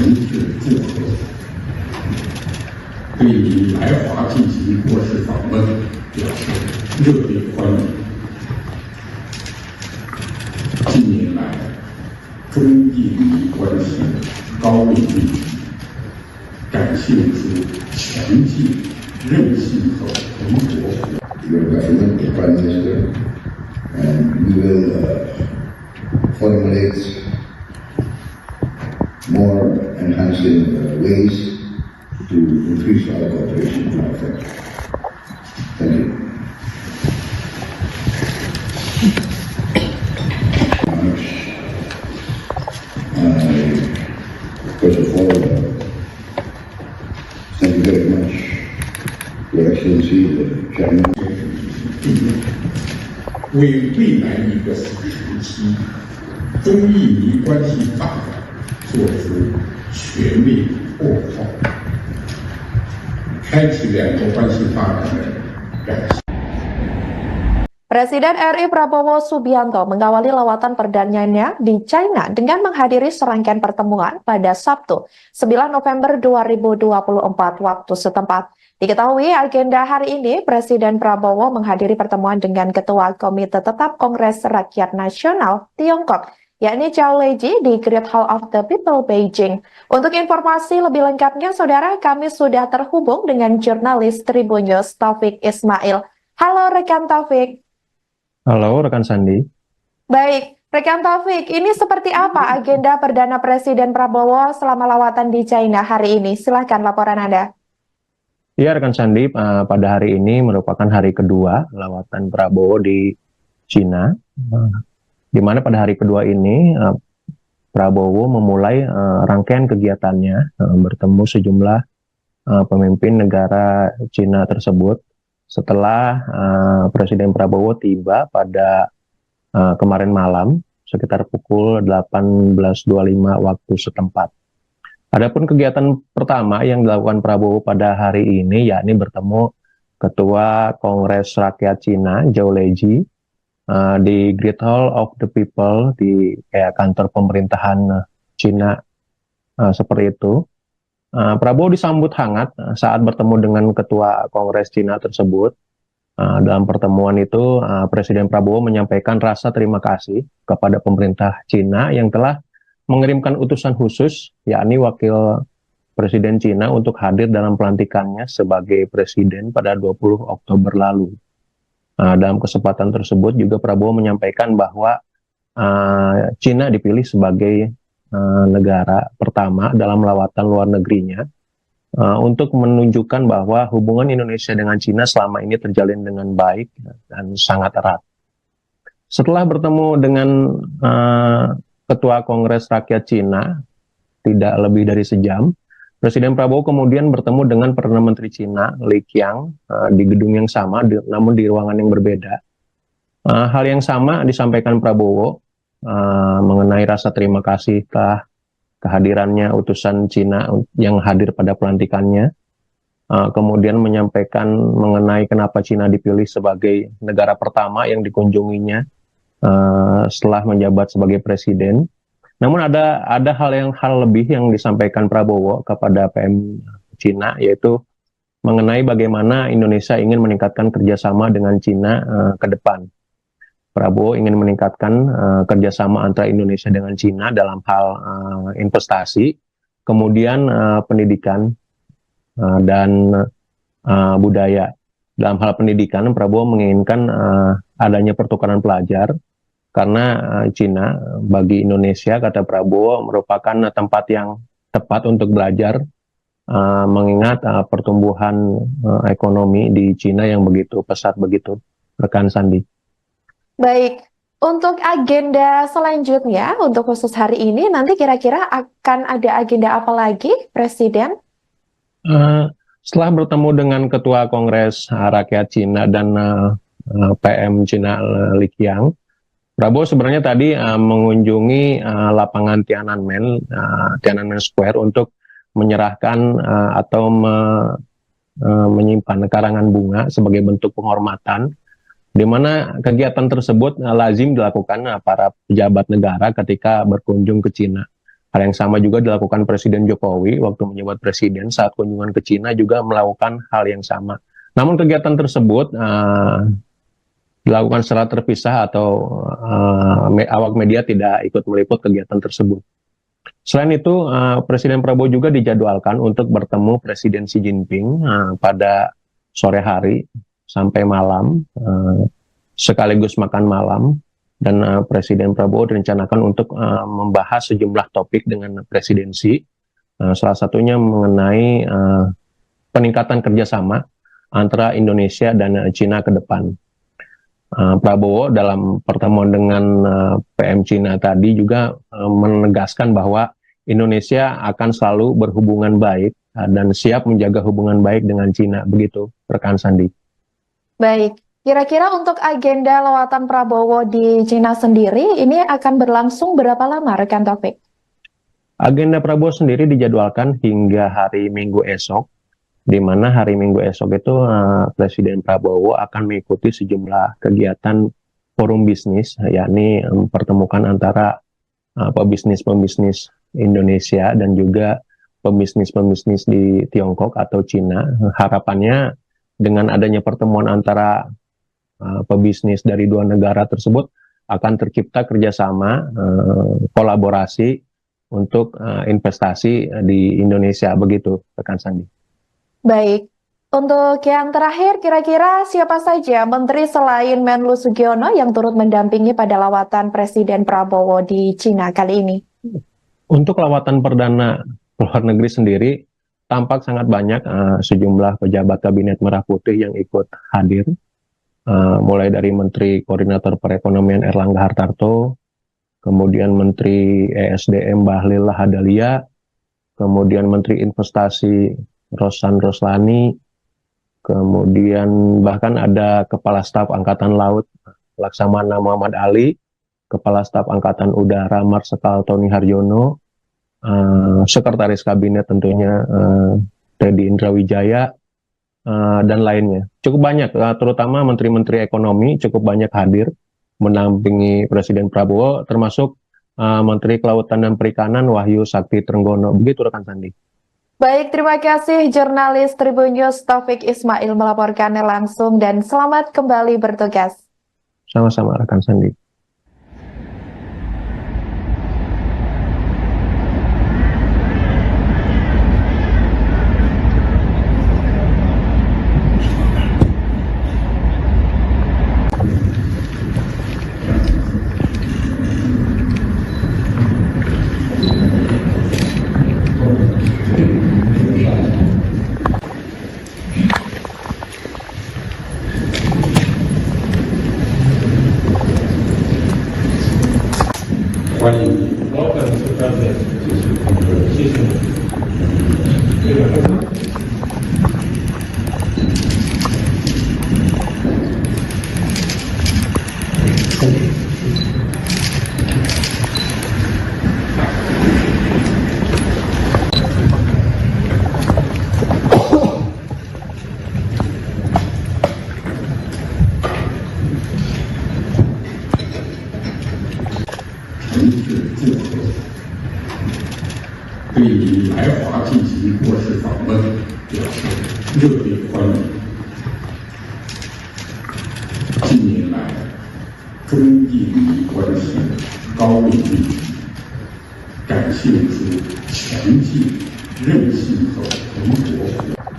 诚挚祝贺，对于来华进行国事访问表示热烈欢迎。近年来，中印关系高位立体，展现出强劲、韧性和蓬勃。Your government, the Prime Minister, and we will formulate more enhancing ways to increase our cooperation and our effect. Thank you. First of all, thank you very much, Your Excellency, the Chairman. 为未来一个时期中印尼关系发展做出全面擘号，开启两国关系发展的崭新。 Presiden RI Prabowo Subianto mengawali lawatan perdananya di China dengan menghadiri serangkaian pertemuan pada Sabtu, 9 November 2024 waktu setempat. Diketahui agenda hari ini, Presiden Prabowo menghadiri pertemuan dengan Ketua Komite Tetap Kongres Rakyat Nasional Tiongkok, yakni Zhao Leji di Great Hall of the People, Beijing. Untuk informasi lebih lengkapnya, saudara, kami sudah terhubung dengan jurnalis Tribun News Taufik Ismail. Halo rekan Taufik. Halo rekan Sandi. Baik, rekan Taufik, ini seperti apa agenda Perdana Presiden Prabowo selama lawatan di China hari ini? Silahkan laporan Anda. Ya rekan Sandi, pada hari ini merupakan hari kedua lawatan Prabowo di China, di mana pada hari kedua ini Prabowo memulai rangkaian kegiatannya bertemu sejumlah pemimpin negara China tersebut. Setelah Presiden Prabowo tiba pada kemarin malam sekitar pukul 18.25 waktu setempat. Adapun kegiatan pertama yang dilakukan Prabowo pada hari ini yakni bertemu Ketua Kongres Rakyat Cina Zhao Leji di Great Hall of the People di kantor pemerintahan Cina seperti itu. Prabowo disambut hangat saat bertemu dengan Ketua Kongres Cina tersebut. Dalam pertemuan itu, Presiden Prabowo menyampaikan rasa terima kasih kepada pemerintah Cina yang telah mengirimkan utusan khusus, yakni Wakil Presiden Cina untuk hadir dalam pelantikannya sebagai Presiden pada 20 Oktober lalu. Dalam kesempatan tersebut juga Prabowo menyampaikan bahwa Cina dipilih sebagai negara pertama dalam lawatan luar negerinya untuk menunjukkan bahwa hubungan Indonesia dengan Cina selama ini terjalin dengan baik dan sangat erat. Setelah bertemu dengan Ketua Kongres Rakyat Cina tidak lebih dari sejam, Presiden Prabowo kemudian bertemu dengan Perdana Menteri Cina Li Qiang di gedung yang sama namun di ruangan yang berbeda. Hal yang sama disampaikan Prabowo mengenai rasa terima kasih telah kehadirannya utusan Cina yang hadir pada pelantikannya, kemudian menyampaikan mengenai kenapa Cina dipilih sebagai negara pertama yang dikunjunginya setelah menjabat sebagai presiden. Namun ada hal lebih yang disampaikan Prabowo kepada PM Cina, yaitu mengenai bagaimana Indonesia ingin meningkatkan kerjasama dengan Cina ke depan. Prabowo ingin meningkatkan kerjasama antara Indonesia dengan Cina dalam hal investasi, kemudian pendidikan dan budaya. Dalam hal pendidikan, Prabowo menginginkan adanya pertukaran pelajar karena Cina bagi Indonesia, kata Prabowo, merupakan tempat yang tepat untuk belajar mengingat pertumbuhan ekonomi di Cina yang begitu pesat begitu, rekan Sandi. Baik, untuk agenda selanjutnya, untuk khusus hari ini, nanti kira-kira akan ada agenda apa lagi, Presiden? Setelah bertemu dengan Ketua Kongres Rakyat Cina dan PM Cina Li Qiang, Prabowo sebenarnya tadi mengunjungi lapangan Tiananmen Square untuk menyerahkan atau menyimpan karangan bunga sebagai bentuk penghormatan, di mana kegiatan tersebut lazim dilakukan para pejabat negara ketika berkunjung ke Cina. Hal yang sama juga dilakukan Presiden Jokowi waktu menjabat presiden saat kunjungan ke Cina juga melakukan hal yang sama. Namun kegiatan tersebut dilakukan secara terpisah atau awak media tidak ikut meliput kegiatan tersebut. Selain itu, Presiden Prabowo juga dijadwalkan untuk bertemu Presiden Xi Jinping pada sore hari sampai malam, sekaligus makan malam. Dan Presiden Prabowo direncanakan untuk membahas sejumlah topik dengan presidensi, salah satunya mengenai peningkatan kerjasama antara Indonesia dan Cina ke depan. Prabowo dalam pertemuan dengan PM Cina tadi juga menegaskan bahwa Indonesia akan selalu berhubungan baik dan siap menjaga hubungan baik dengan Cina, begitu rekan Sandi. Baik. Kira-kira untuk agenda lawatan Prabowo di Cina sendiri, ini akan berlangsung berapa lama, rekan Taufik? Agenda Prabowo sendiri dijadwalkan hingga hari Minggu esok, di mana hari Minggu esok itu Presiden Prabowo akan mengikuti sejumlah kegiatan forum bisnis, yakni pertemukan antara pebisnis-pebisnis Indonesia dan juga pebisnis-pebisnis di Tiongkok atau Cina. Harapannya dengan adanya pertemuan antara pebisnis dari dua negara tersebut akan tercipta kerjasama, kolaborasi untuk investasi di Indonesia, begitu rekan Sandi. Baik, untuk yang terakhir kira-kira siapa saja menteri selain Menlu Sugiono yang turut mendampingi pada lawatan Presiden Prabowo di Cina kali ini? Untuk lawatan perdana luar negeri sendiri, tampak sangat banyak sejumlah pejabat Kabinet Merah Putih yang ikut hadir. Mulai dari Menteri Koordinator Perekonomian Erlangga Hartarto, kemudian Menteri ESDM Bahlil Lahadalia, kemudian Menteri Investasi Rosan Roslani, kemudian bahkan ada Kepala Staf Angkatan Laut Laksamana Muhammad Ali, Kepala Staf Angkatan Udara Marsikal Tony Haryono, Sekretaris Kabinet tentunya Teddy Indrawijaya, dan lainnya. Cukup banyak, terutama menteri-menteri ekonomi cukup banyak hadir mendampingi Presiden Prabowo, termasuk Menteri Kelautan dan Perikanan Wahyu Sakti Trenggono. Begitu rekan Sandi. Baik, terima kasih jurnalis Tribun News Taufik Ismail melaporkannya langsung dan selamat kembali bertugas. Sama-sama rekan Sandi.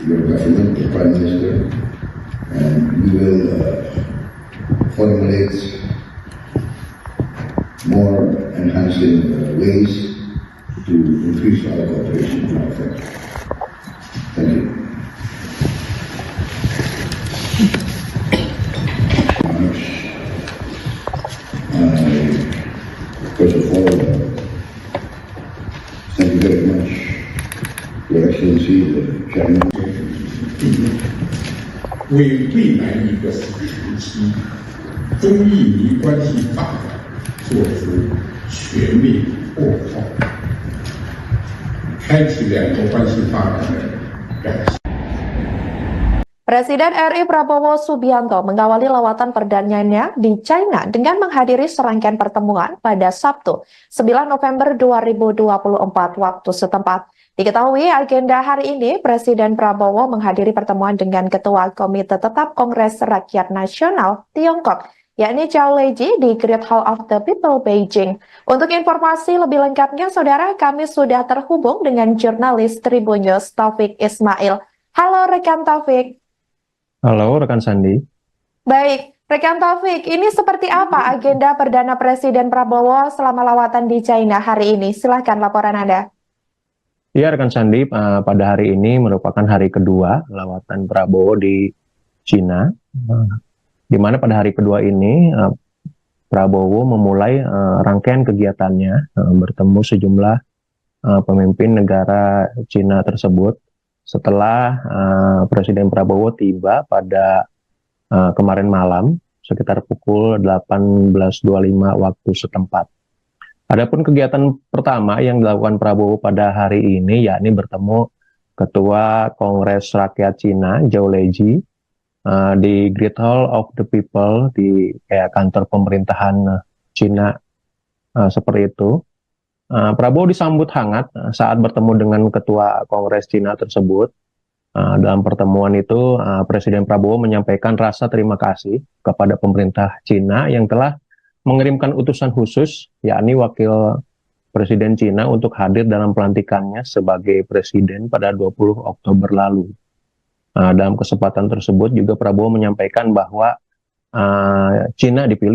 Your government, the Prime Minister, and we will formulate more enhancing ways to increase our cooperation and our effect. Thank you. First of all, thank you very much, Your Excellency, the Chairman. 为未来一个时期中印尼关系发展做出全面擘画，开启两国关系发展的改善。Presiden RI Prabowo Subianto mengawali lawatan perdananya di China dengan menghadiri serangkaian pertemuan pada Sabtu, 9 November 2024 waktu setempat. Diketahui agenda hari ini, Presiden Prabowo menghadiri pertemuan dengan Ketua Komite Tetap Kongres Rakyat Nasional Tiongkok, yakni Zhao Leji di Great Hall of the People, Beijing. Untuk informasi lebih lengkapnya, saudara, kami sudah terhubung dengan jurnalis Tribun News Taufik Ismail. Halo rekan Taufik. Halo rekan Sandi. Baik, rekan Taufik, ini seperti apa agenda Perdana Presiden Prabowo selama lawatan di China hari ini? Silahkan laporan Anda. Ya rekan Sandi, pada hari ini merupakan hari kedua lawatan Prabowo di China, di mana pada hari kedua ini Prabowo memulai rangkaian kegiatannya bertemu sejumlah pemimpin negara China tersebut setelah Presiden Prabowo tiba pada kemarin malam sekitar pukul 18.25 waktu setempat. Adapun kegiatan pertama yang dilakukan Prabowo pada hari ini yakni bertemu Ketua Kongres Rakyat Cina Zhao Leji di Great Hall of the People di kantor pemerintahan Cina seperti itu. Prabowo disambut hangat saat bertemu dengan Ketua Kongres Cina tersebut. Dalam pertemuan itu, Presiden Prabowo menyampaikan rasa terima kasih kepada pemerintah Cina yang telah mengirimkan utusan khusus, yakni Wakil Presiden Cina untuk hadir dalam pelantikannya sebagai Presiden pada 20 Oktober lalu. Dalam kesempatan tersebut juga Prabowo menyampaikan bahwa Cina dipilih